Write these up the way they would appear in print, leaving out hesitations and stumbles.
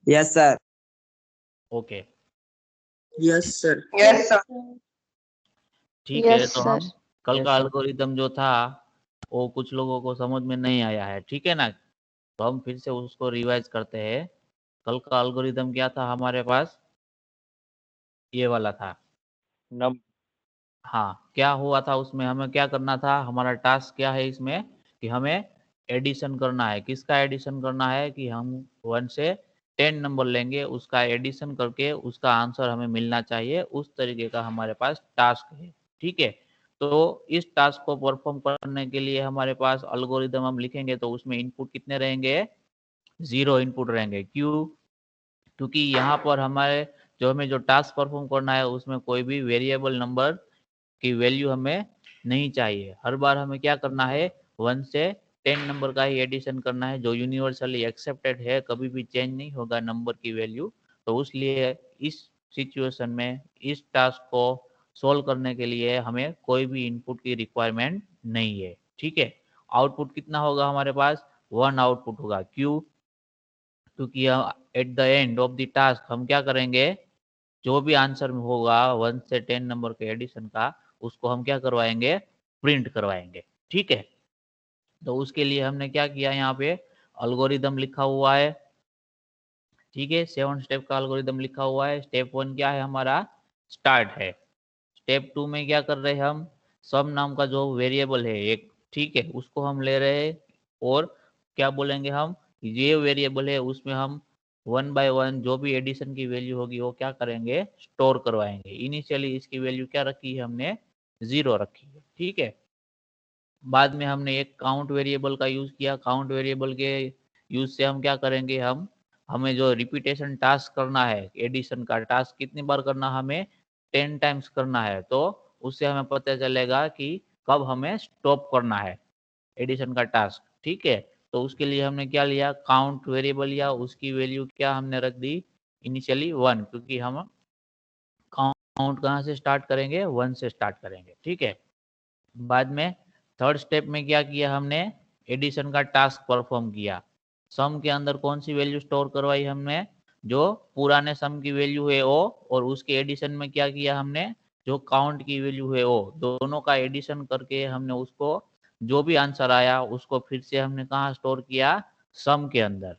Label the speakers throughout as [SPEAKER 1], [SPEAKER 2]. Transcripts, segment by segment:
[SPEAKER 1] Yes sir.
[SPEAKER 2] Okay
[SPEAKER 3] yes sir.
[SPEAKER 4] Yes sir.
[SPEAKER 2] ठीक है।
[SPEAKER 5] Yes
[SPEAKER 2] तो
[SPEAKER 5] सर।
[SPEAKER 2] हम कल
[SPEAKER 1] Yes,
[SPEAKER 2] का
[SPEAKER 1] sir.
[SPEAKER 2] एल्गोरिदम जो था वो कुछ लोगों को समझ में नहीं आया है, ठीक है ना। तो हम फिर से उसको रिवाइज करते हैं। कल का एल्गोरिदम क्या था हमारे पास, ये वाला था।
[SPEAKER 6] नम
[SPEAKER 2] हाँ, क्या हुआ था उसमें, हमें क्या करना था, हमारा टास्क क्या है इसमें कि हमें एडिशन करना है। किसका एडिशन करना है कि हम 1 से 10 नंबर लेंगे, उसका एडिशन करके उसका आंसर हमें मिलना चाहिए। उस तरीके का हमारे पास टास्क है, ठीक है। तो इस टास्क को परफॉर्म करने के लिए हमारे पास एल्गोरिदम हम लिखेंगे तो उसमें इनपुट कितने रहेंगे, 0 इनपुट रहेंगे। क्यों? क्योंकि यहाँ पर हमारे हमें जो टास्क परफॉर्म करना है उसमें कोई भी वेरिएबल नंबर की वैल्यू हमें नहीं चाहिए। हर बार हमें क्या करना है, 1 से 10 नंबर का ही एडिशन करना है जो यूनिवर्सली एक्सेप्टेड है, कभी भी चेंज नहीं होगा नंबर की वैल्यू। तो इसलिए इस सिचुएशन में इस टास्क को सोल्व करने के लिए हमें कोई भी इनपुट की रिक्वायरमेंट नहीं है, ठीक है। आउटपुट कितना होगा हमारे पास, 1 आउटपुट होगा। क्यों? क्योंकि at the end of the task हम क्या करेंगे, जो भी आंसर होगा 1 से 10 नंबर के एडिशन का, उसको हम क्या करवाएंगे, प्रिंट करवाएंगे, ठीक है। तो उसके लिए हमने क्या किया, यहाँ पे एल्गोरिदम लिखा हुआ है, ठीक है। 7 स्टेप का एल्गोरिदम लिखा हुआ है। स्टेप 1 क्या है हमारा, स्टार्ट है। स्टेप 2 में क्या कर रहे हैं हम, सम नाम का जो वेरिएबल है एक, ठीक है, उसको हम ले रहे हैं। और क्या बोलेंगे हम, ये वेरिएबल है उसमें हम 1 बाय 1 जो भी एडिशन की वैल्यू होगी वो क्या करेंगे, स्टोर करवाएंगे। इनिशियली इसकी वैल्यू क्या रखी है हमने, 0 रखी है, ठीक है। बाद में हमने एक काउंट वेरिएबल का यूज किया। काउंट वेरिएबल के यूज से हम क्या करेंगे, हमें जो रिपीटेशन टास्क करना है, एडिशन का टास्क कितनी बार करना, हमें 10 टाइम्स करना है। तो उससे हमें पता चलेगा कि कब हमें स्टॉप करना है एडिशन का टास्क, ठीक है। तो उसके लिए हमने क्या लिया, काउंट वेरिएबल लिया, उसकी वैल्यू क्या हमने रख दी, इनिशियली 1, क्योंकि हम काउंट कहाँ से स्टार्ट करेंगे, 1 से स्टार्ट करेंगे, ठीक है। बाद में थर्ड स्टेप में क्या किया हमने, एडिशन का टास्क परफॉर्म किया। सम के अंदर कौन सी वैल्यू स्टोर करवाई हमने, जो पुराने सम की वैल्यू है वो, और उसके एडिशन में क्या किया हमने, जो काउंट की वैल्यू है वो, दोनों का एडिशन करके हमने उसको जो भी आंसर आया उसको फिर से हमने कहाँ स्टोर किया, सम के अंदर,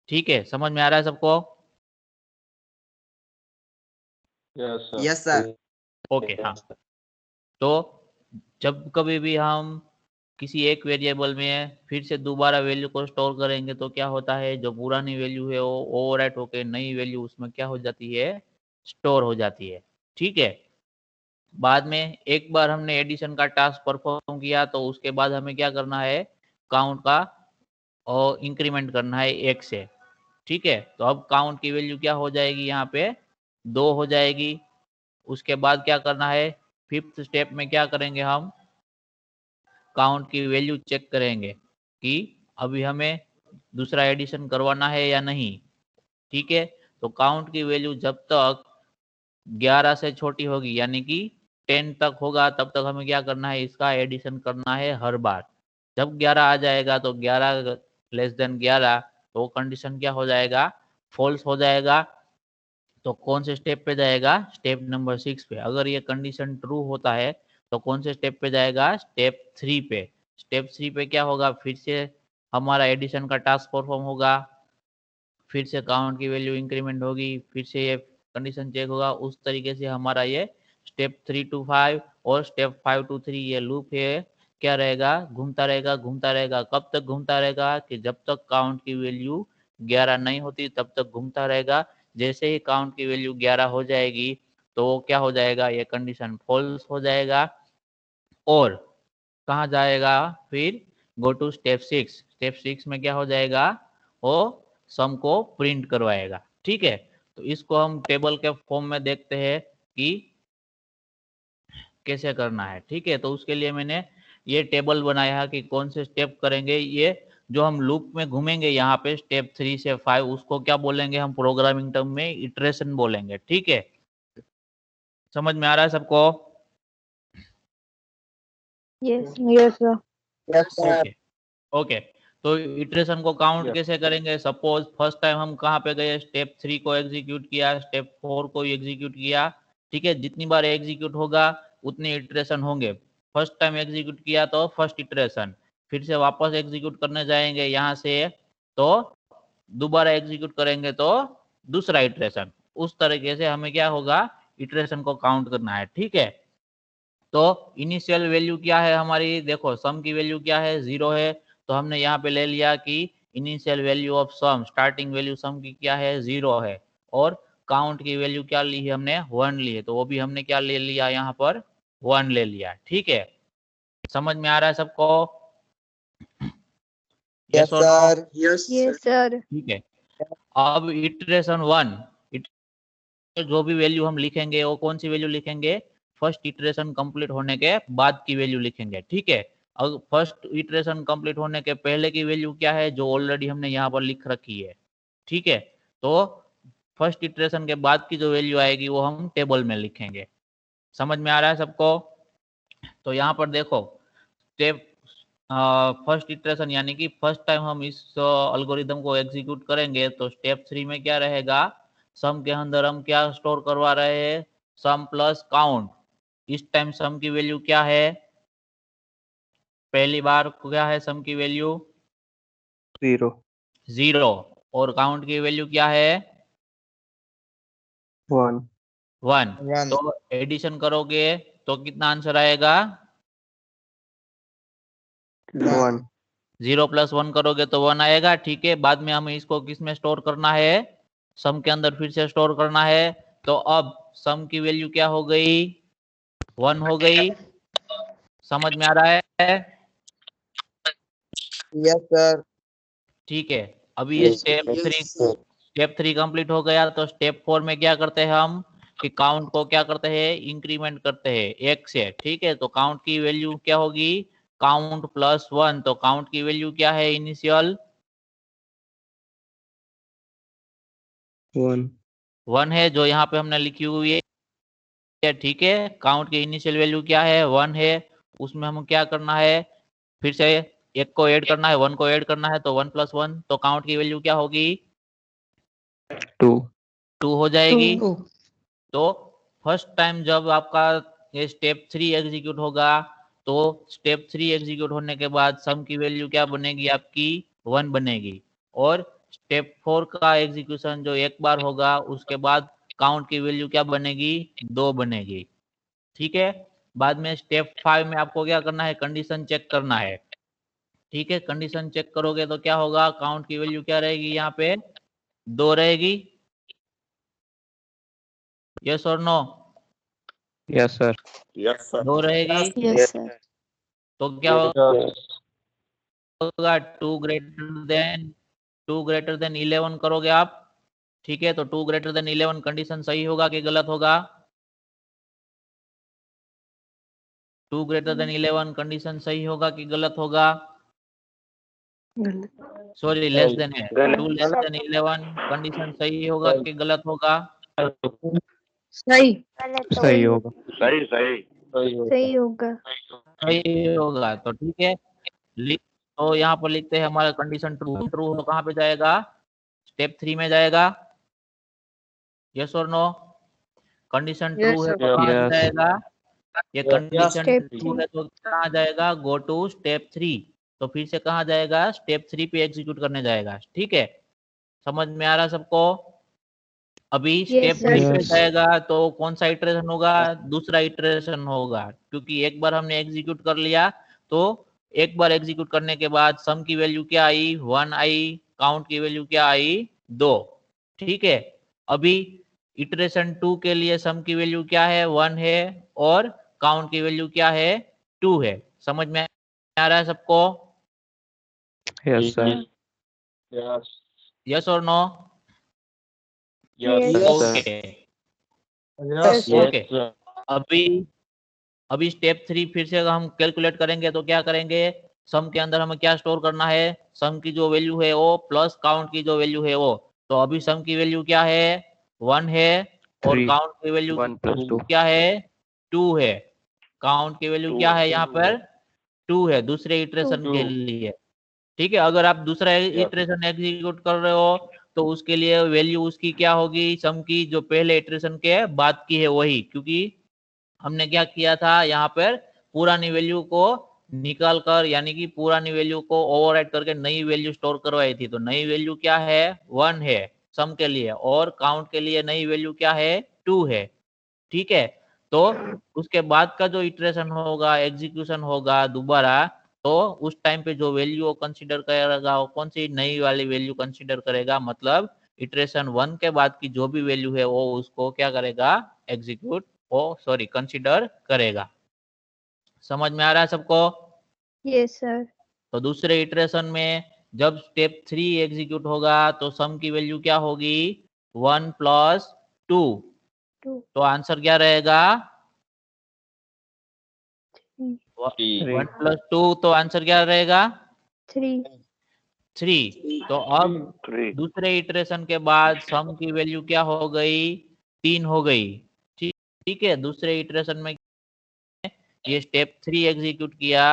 [SPEAKER 2] ठीक है। समझ में आ रहा है सबको?
[SPEAKER 6] Yes sir.
[SPEAKER 1] Yes sir.
[SPEAKER 2] Okay, हाँ। तो जब कभी भी हम किसी एक वेरिएबल में फिर से दोबारा वैल्यू को स्टोर करेंगे तो क्या होता है, जो पुरानी वैल्यू है वो ओवरराइट होकर नई वैल्यू उसमें क्या हो जाती है, स्टोर हो जाती है, ठीक है। बाद में एक बार हमने एडिशन का टास्क परफॉर्म किया तो उसके बाद हमें क्या करना है, काउंट का और इंक्रीमेंट करना है 1 से, ठीक है। तो अब काउंट की वैल्यू क्या हो जाएगी, यहाँ पे 2 हो जाएगी। उसके बाद क्या करना है, फिफ्थ स्टेप में क्या करेंगे, हम काउंट की वैल्यू चेक करेंगे कि अभी हमें दूसरा एडिशन करवाना है या नहीं, ठीक है। तो काउंट की वैल्यू जब तक 11 से छोटी होगी, यानी कि 10 तक होगा, तब तक हमें क्या करना है, इसका एडिशन करना है हर बार। जब 11 आ जाएगा तो 11 लेस देन 11, तो कंडीशन क्या हो जाएगा, फॉल्स हो जाएगा। तो कौन से स्टेप पे जाएगा, स्टेप नंबर 6 पे। अगर ये कंडीशन ट्रू होता है तो कौन से स्टेप पे जाएगा, स्टेप 3 पे। स्टेप 3 पे क्या होगा, फिर से हमारा एडिशन का टास्क परफॉर्म होगा, फिर से काउंट की वैल्यू इंक्रीमेंट होगी, फिर से ये कंडीशन चेक होगा। उस तरीके से हमारा ये स्टेप 3 to 5 और स्टेप 5 to 3 ये लूप है, क्या रहेगा, घूमता रहेगा घूमता रहेगा। कब तक घूमता रहेगा, कि जब तक काउंट की वैल्यू 11 नहीं होती तब तक घूमता रहेगा। जैसे ही काउंट की वैल्यू 11 हो जाएगी तो क्या हो जाएगा, ये कंडीशन फॉल्स हो जाएगा। और कहाँ जाएगा, फिर गो टू स्टेप 6। स्टेप 6 में क्या हो जाएगा, वो सम को प्रिंट करवाएगा, ठीक है। तो इसको हम टेबल के फॉर्म में देखते हैं कि कैसे करना है, ठीक है। तो उसके लिए मैंने ये टेबल बनाया है कि कौन से स्टेप करेंगे। ये जो हम लूप में घूमेंगे यहाँ पे स्टेप 3 से 5, उसको क्या बोलेंगे हम प्रोग्रामिंग टर्म में, इटरेशन बोलेंगे, ठीक है। समझ में आ रहा है सबको?
[SPEAKER 5] Yes.
[SPEAKER 4] Yes sir.
[SPEAKER 2] Okay okay. तो इटरेशन को काउंट
[SPEAKER 6] Yes.
[SPEAKER 2] कैसे करेंगे? सपोज फर्स्ट टाइम हम कहाँ पे गए, स्टेप 3 को एग्जीक्यूट किया, स्टेप 4 को एग्जीक्यूट किया, ठीक है। जितनी बार एग्जीक्यूट होगा उतने इटरेशन होंगे। फर्स्ट टाइम एग्जीक्यूट किया तो फर्स्ट इटरेशन, फिर से वापस एग्जीक्यूट करने जाएंगे यहाँ से, तो दोबारा एग्जीक्यूट करेंगे तो दूसरा इटरेशन। उस तरीके से हमें क्या होगा, इटरेशन को काउंट करना है, ठीक है। तो इनिशियल वैल्यू क्या है हमारी, देखो सम की वैल्यू क्या है, 0 है, तो हमने यहाँ पे ले लिया कि initial value of sum, starting value sum की क्या है, 0 है। और काउंट की वैल्यू क्या ली है हमने, 1 ली है, तो वो भी हमने क्या ले लिया यहाँ पर, 1 ले लिया, ठीक है। समझ में आ रहा है सबको?
[SPEAKER 1] Yes,
[SPEAKER 2] और no?
[SPEAKER 1] sir.
[SPEAKER 3] Yes,
[SPEAKER 4] Yes,
[SPEAKER 3] sir.
[SPEAKER 4] sir.
[SPEAKER 2] ठीक है। अब इटरेशन 1, जो भी वैल्यू हम लिखेंगे वो कौन सी वैल्यू लिखेंगे, फर्स्ट इटरेशन कंप्लीट होने के बाद की वैल्यू लिखेंगे, ठीक है। अब फर्स्ट इटरेशन कंप्लीट होने के पहले की वैल्यू क्या है, जो ऑलरेडी हमने यहाँ पर लिख रखी है, ठीक है। तो फर्स्ट इटरेशन के बाद की जो वैल्यू आएगी वो हम टेबल में लिखेंगे। समझ में आ रहा है सबको? तो यहाँ पर देखो, स्टेप फर्स्ट इटरेशन यानी कि फर्स्ट टाइम हम इस एल्गोरिदम को एग्जीक्यूट करेंगे, तो स्टेप 3 में क्या रहेगा, सम के अंदर हम क्या स्टोर करवा रहे हैं, सम प्लस काउंट। इस टाइम सम की वैल्यू क्या है, पहली बार क्या है सम की वैल्यू, 0, और काउंट की वैल्यू क्या है,
[SPEAKER 6] 1.
[SPEAKER 2] 1।
[SPEAKER 1] 1.
[SPEAKER 2] तो एडिशन करोगे तो कितना आंसर आएगा,
[SPEAKER 1] 1.
[SPEAKER 2] 0 + 1 करोगे तो 1 आएगा, ठीक है। बाद में हमें इसको किस में स्टोर करना है, सम के अंदर फिर से स्टोर करना है। तो अब सम की वैल्यू क्या हो गई, 1 हो गई। समझ में आ रहा है?
[SPEAKER 1] Yes, sir.
[SPEAKER 2] ठीक है। अभी ये
[SPEAKER 6] Yes,
[SPEAKER 2] स्टेप 3 कंप्लीट हो गया, तो स्टेप 4 में क्या करते हैं हम, कि काउंट को क्या करते हैं, इंक्रीमेंट करते हैं 1 से, ठीक है। तो काउंट की वैल्यू क्या होगी, काउंट प्लस 1। तो काउंट की वैल्यू क्या है इनिशियल, 1 है, जो यहाँ पे हमने लिखी हुई है, ठीक है। काउंट की इनिशियल वैल्यू क्या है, 1 है। उसमें हम क्या करना है, फिर से एक को ऐड करना है, 1 को ऐड करना है, तो 1 + 1, तो काउंट की वैल्यू क्या होगी, 2 हो जाएगी। तो फर्स्ट टाइम जब आपका ये स्टेप 3 एग्जीक्यूट होगा, तो स्टेप 3 एग्जीक्यूट होने के बाद सम की वैल्यू क्या बनेगी आपकी, 1 बनेगी। और स्टेप 4 का एग्जीक्यूशन जो एक बार होगा, उसके बाद काउंट की वैल्यू क्या बनेगी, 2 बनेगी, ठीक है। बाद में स्टेप 5 में आपको क्या करना है, कंडीशन चेक करना है, ठीक है। कंडीशन चेक करोगे तो क्या होगा, काउंट की वैल्यू क्या रहेगी, यहाँ पे 2 रहेगी। यस और नो?
[SPEAKER 6] Yes, sir.
[SPEAKER 2] 2 रहेगी।
[SPEAKER 4] Yes, sir.
[SPEAKER 2] तो क्या होगा, 2 ग्रेटर देन 11 करोगे आप, ठीक है। तो 2 ग्रेटर देन 11 कंडीशन सही होगा कि गलत होगा, 2 ग्रेटर देन 11 कंडीशन सही होगा कि गलत होगा, सॉरी लेस देन है, 2 लेस देन 11 कंडीशन सही होगा कि गलत होगा,
[SPEAKER 4] सही
[SPEAKER 6] सही होगा.
[SPEAKER 4] सही होगा।
[SPEAKER 2] सही होगा। तो ठीक है, तो यहाँ पर लिखते हैं हमारा कंडीशन ट्रू तो कहाँ पे जाएगा, स्टेप 3 में जाएगा। यस और नो? कंडीशन ट्रू
[SPEAKER 4] Yes,
[SPEAKER 2] है
[SPEAKER 4] sir.
[SPEAKER 2] तो कहाँ
[SPEAKER 6] Yes.
[SPEAKER 2] जाएगा, ये कंडीशन
[SPEAKER 4] Step
[SPEAKER 2] ट्रू
[SPEAKER 4] 3.
[SPEAKER 2] है तो कहाँ जाएगा, गो टू स्टेप 3। तो फिर से कहाँ जाएगा, स्टेप 3 पे एग्जीक्यूट करने जाएगा, ठीक है। समझ में आ रहा सबको? अभी स्टेप
[SPEAKER 4] Yes,
[SPEAKER 2] 3
[SPEAKER 4] sir.
[SPEAKER 2] पे
[SPEAKER 6] Yes.
[SPEAKER 2] जाएगा तो कौन सा इटरेशन होगा, दूसरा इटरेशन होगा, क्योंकि एक बार हमने एग्जीक्यूट कर लिया। तो एक बार एग्जीक्यूट करने के बाद सम की वैल्यू क्या आई, 1 आई, काउंट की वैल्यू क्या आई, 2, ठीक है। अभी इटरेशन 2 के लिए सम की वैल्यू क्या है, 1 है, और काउंट की वैल्यू क्या है, 2 है। समझ में आ रहा है सबको?
[SPEAKER 6] Yes, sir. Yes.
[SPEAKER 2] यस और no?
[SPEAKER 4] Yes,
[SPEAKER 1] Yes.
[SPEAKER 6] sir.
[SPEAKER 2] Okay
[SPEAKER 4] Yes, sir.
[SPEAKER 2] Okay. अभी स्टेप 3 फिर से हम कैलकुलेट करेंगे तो क्या करेंगे, सम के अंदर हमें क्या स्टोर करना है, सम की जो वैल्यू है वो प्लस काउंट की जो वैल्यू है वो। तो अभी सम की वैल्यू क्या है, 1 है, और
[SPEAKER 6] 3.
[SPEAKER 2] काउंट की वैल्यू
[SPEAKER 6] 1 + 2.
[SPEAKER 2] क्या है, 2 है। काउंट की वैल्यू क्या है यहाँ पर, 2 है दूसरे इटरेशन के लिए, ठीक है। अगर आप दूसरा
[SPEAKER 6] Yes.
[SPEAKER 2] इटरेशन एग्जीक्यूट कर रहे हो तो उसके लिए वैल्यू उसकी क्या होगी, सम की जो पहले इटरेशन के बाद की है वही, क्योंकि हमने क्या किया था यहाँ पर पुरानी वैल्यू को निकाल कर, यानी कि पुरानी वैल्यू को ओवरराइट करके नई वैल्यू स्टोर करवाई थी। तो नई वैल्यू क्या है, 1 है सम के लिए, और काउंट के लिए नई वैल्यू क्या है, 2 है। ठीक है। तो उसके बाद का जो इटरेशन होगा, एग्जीक्यूशन होगा दोबारा, तो उस टाइम पे जो वैल्यू कंसीडर करेगा वो कौन सी नई वाली वैल्यू कंसीडर करेगा, मतलब इटरेशन 1 के बाद की जो भी वैल्यू है वो उसको क्या करेगा, एग्जीक्यूट कंसीडर करेगा। समझ में आ रहा है सबको?
[SPEAKER 4] Yes sir.
[SPEAKER 2] तो दूसरे इटरेशन में जब स्टेप 3 एग्जीक्यूट होगा तो सम की वैल्यू क्या होगी, 1 प्लस 2।
[SPEAKER 4] 2
[SPEAKER 2] तो आंसर क्या रहेगा, 1 प्लस 2, तो आंसर क्या रहेगा,
[SPEAKER 4] 3
[SPEAKER 2] 3। तो अब दूसरे इटरेशन के बाद सम की वैल्यू क्या हो गई, 3 हो गई। ठीक ठीक है। दूसरे इटरेशन में ये स्टेप 3 एग्जीक्यूट किया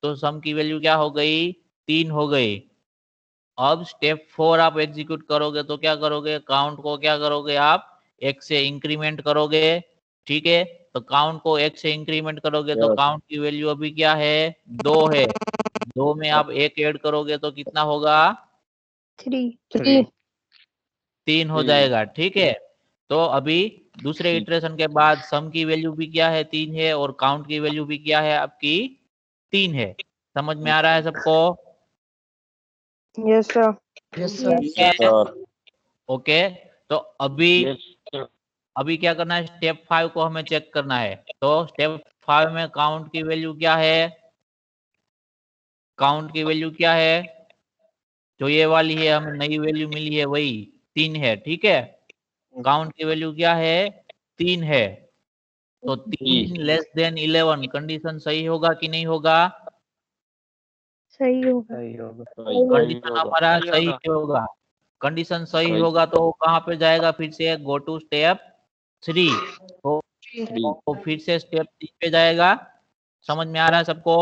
[SPEAKER 2] तो सम की वैल्यू क्या हो गई, 3 हो गई। अब स्टेप 4 आप एग्जीक्यूट करोगे तो क्या करोगे, काउंट को क्या करोगे आप, 1 से इंक्रीमेंट करोगे। ठीक है। तो काउंट को 1 से इंक्रीमेंट करोगे तो काउंट की वैल्यू अभी क्या है, 2 है। 2 में आप 1 ऐड करोगे तो कितना होगा,
[SPEAKER 4] 3
[SPEAKER 2] 3 हो जाएगा। ठीक है। तो अभी दूसरे इटरेशन के बाद सम की वैल्यू भी क्या है, 3 है, और काउंट की वैल्यू भी क्या है आपकी, 3 है। समझ में आ रहा है सबको?
[SPEAKER 4] Yes sir.
[SPEAKER 2] ठीक है। ओके। तो अभी क्या करना है, स्टेप 5 को हमें चेक करना है। तो स्टेप 5 में काउंट की वैल्यू क्या है, काउंट की वैल्यू क्या है, जो ये वाली है हमें नई वैल्यू मिली है वही 3 है। ठीक है। काउंट की वैल्यू क्या है, 3 है। तो 3 लेस देन 11 कंडीशन सही होगा कि नहीं होगा,
[SPEAKER 4] सही होगा।
[SPEAKER 6] सही होगा।
[SPEAKER 2] कंडीशन हमारा सही होगा। कंडीशन सही होगा तो कहाँ पे जाएगा, फिर से गो टू स्टेप 3। तो फिर से स्टेप 3 पे जाएगा। समझ में आ रहा है सबको?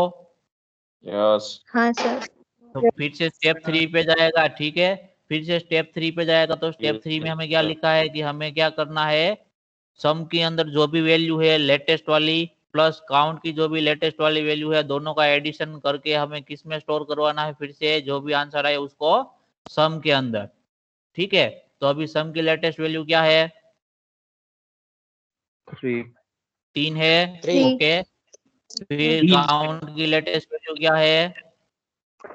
[SPEAKER 4] हाँ सर।
[SPEAKER 2] तो फिर से स्टेप 3 पे जाएगा। ठीक है। फिर से स्टेप 3 पे जाएगा तो स्टेप 3 में हमें क्या लिखा है कि हमें क्या करना है, सम के अंदर जो भी वैल्यू है लेटेस्ट वाली प्लस काउंट की जो भी लेटेस्ट वाली वैल्यू है, दोनों का एडिशन करके हमें किस में स्टोर करवाना है, फिर से जो भी आंसर आए उसको सम के अंदर। ठीक है। तो अभी सम की लेटेस्ट वैल्यू क्या है, 3 है।
[SPEAKER 4] 3
[SPEAKER 2] ओके। फिर काउंट की लेटेस्ट वैल्यू क्या है,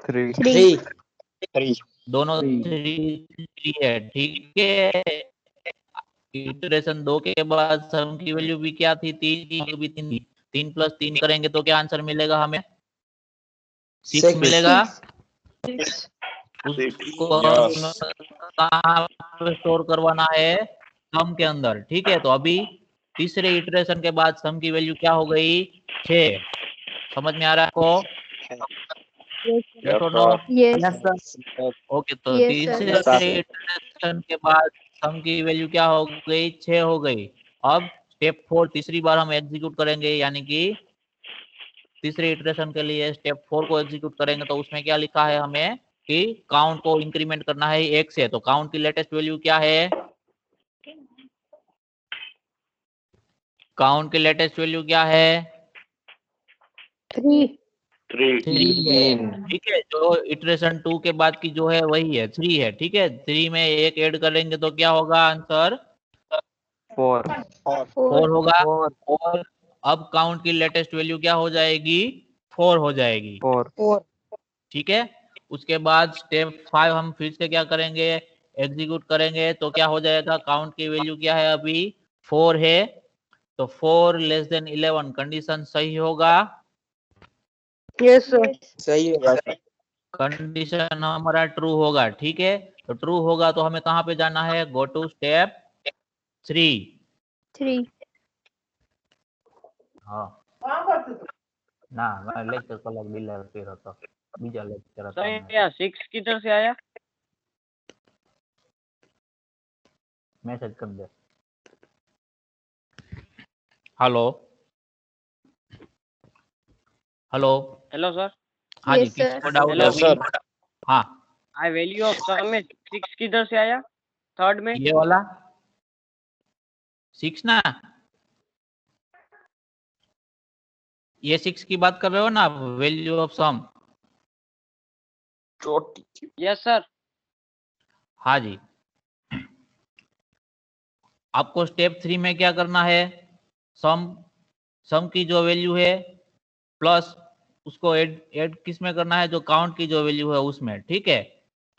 [SPEAKER 4] 3
[SPEAKER 2] दोनों 3 है। ठीक है। इटरेशन 2 के बाद सम की वैल्यू भी क्या थी, 3 भी 3 थी। 3 प्लस 3 करेंगे तो क्या आंसर मिलेगा हमें, 6 मिलेगा। उसको कहाँ पे स्टोर करवाना है, सम के अंदर। ठीक है। तो अभी तीसरे इटरेशन के बाद सम की वैल्यू क्या हो गई, 6। समझ में आ रहा है आपको?
[SPEAKER 4] Yes
[SPEAKER 2] okay. तो
[SPEAKER 4] यस
[SPEAKER 2] तीसरे इटरेशन के बाद सम की वैल्यू क्या हो गई, 6 हो गई। अब स्टेप 4 तीसरी बार हम एग्जीक्यूट करेंगे, यानी कि तीसरे इटरेशन के लिए स्टेप 4 को एग्जीक्यूट करेंगे तो उसमें क्या लिखा है हमें कि काउंट को इंक्रीमेंट करना है 1 से। तो काउंट की लेटेस्ट वैल्यू क्या है, काउंट की लेटेस्ट वैल्यू क्या है,
[SPEAKER 4] 3
[SPEAKER 2] 3 है। ठीक है। जो इटरेशन 2 के बाद की जो है वही है, 3 है। ठीक है। 3 में 1 ऐड करेंगे तो क्या होगा आंसर, 4 होगा। और अब काउंट की लेटेस्ट वैल्यू क्या हो जाएगी, 4 हो जाएगी। ठीक है। उसके बाद स्टेप 5 हम फिर से क्या करेंगे, एग्जीक्यूट करेंगे तो क्या हो जाएगा, काउंट की वैल्यू क्या है अभी, 4 है। तो 4 लेस देन 11 कंडीशन सही होगा।
[SPEAKER 4] Yes sir.
[SPEAKER 1] सही होगा।
[SPEAKER 2] कंडीशन हमारा ट्रू होगा। ठीक है। तो ट्रू होगा तो हमें कहाँ पे जाना है, गो टू स्टेप 3।
[SPEAKER 4] 3
[SPEAKER 2] हाँ ના લેક્ચર કલાક ડિલે કર્યો હતો, બીજા લેક્ચર હતા.
[SPEAKER 5] 6 किधर से आया?
[SPEAKER 2] મેસેજ કરી દે. Hello hello
[SPEAKER 5] hello sir.
[SPEAKER 2] हाँ जी,
[SPEAKER 4] यस
[SPEAKER 2] किसी
[SPEAKER 4] सर।
[SPEAKER 2] को डाउट है
[SPEAKER 5] हेलो
[SPEAKER 2] अभी? हाँ
[SPEAKER 5] आई वैल्यू ऑफ सम में 6 किधर से आया थर्ड में?
[SPEAKER 2] ये वाला 6 ना, ये 6 की बात कर रहे हो ना आप, value of sum?
[SPEAKER 5] Yes sir.
[SPEAKER 2] हाँ जी। आपको स्टेप 3 में क्या करना है, सम की जो वैल्यू है प्लस उसको ऐड किस में करना है, जो काउंट की जो वैल्यू है उसमें, ठीक है।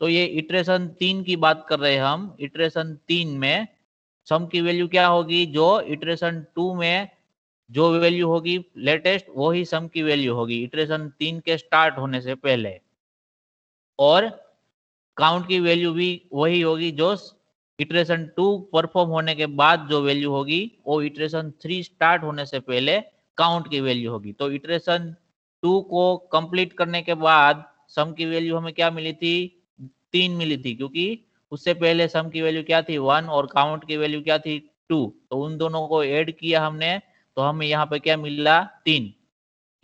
[SPEAKER 2] तो ये इटरेशन 3 की बात कर रहे हैं हम। इटरेशन 3 में सम की वैल्यू क्या होगी, जो इटरेशन 2 में जो वैल्यू होगी लेटेस्ट वही सम की वैल्यू होगी इटरेशन 3 के स्टार्ट होने से पहले, और काउंट की वैल्यू भी वही होगी जो इटरेशन 2 परफॉर्म होने के बाद जो वैल्यू होगी वो इटरेशन 3 स्टार्ट होने से पहले काउंट की वैल्यू होगी। तो इटरेशन 2 को कंप्लीट करने के बाद सम की वैल्यू हमें क्या मिली थी, 3 मिली थी, क्योंकि उससे पहले सम की वैल्यू क्या थी 1 और काउंट की वैल्यू क्या थी 2। तो उन दोनों को ऐड किया हमने तो हमें यहाँ पे क्या मिला 3।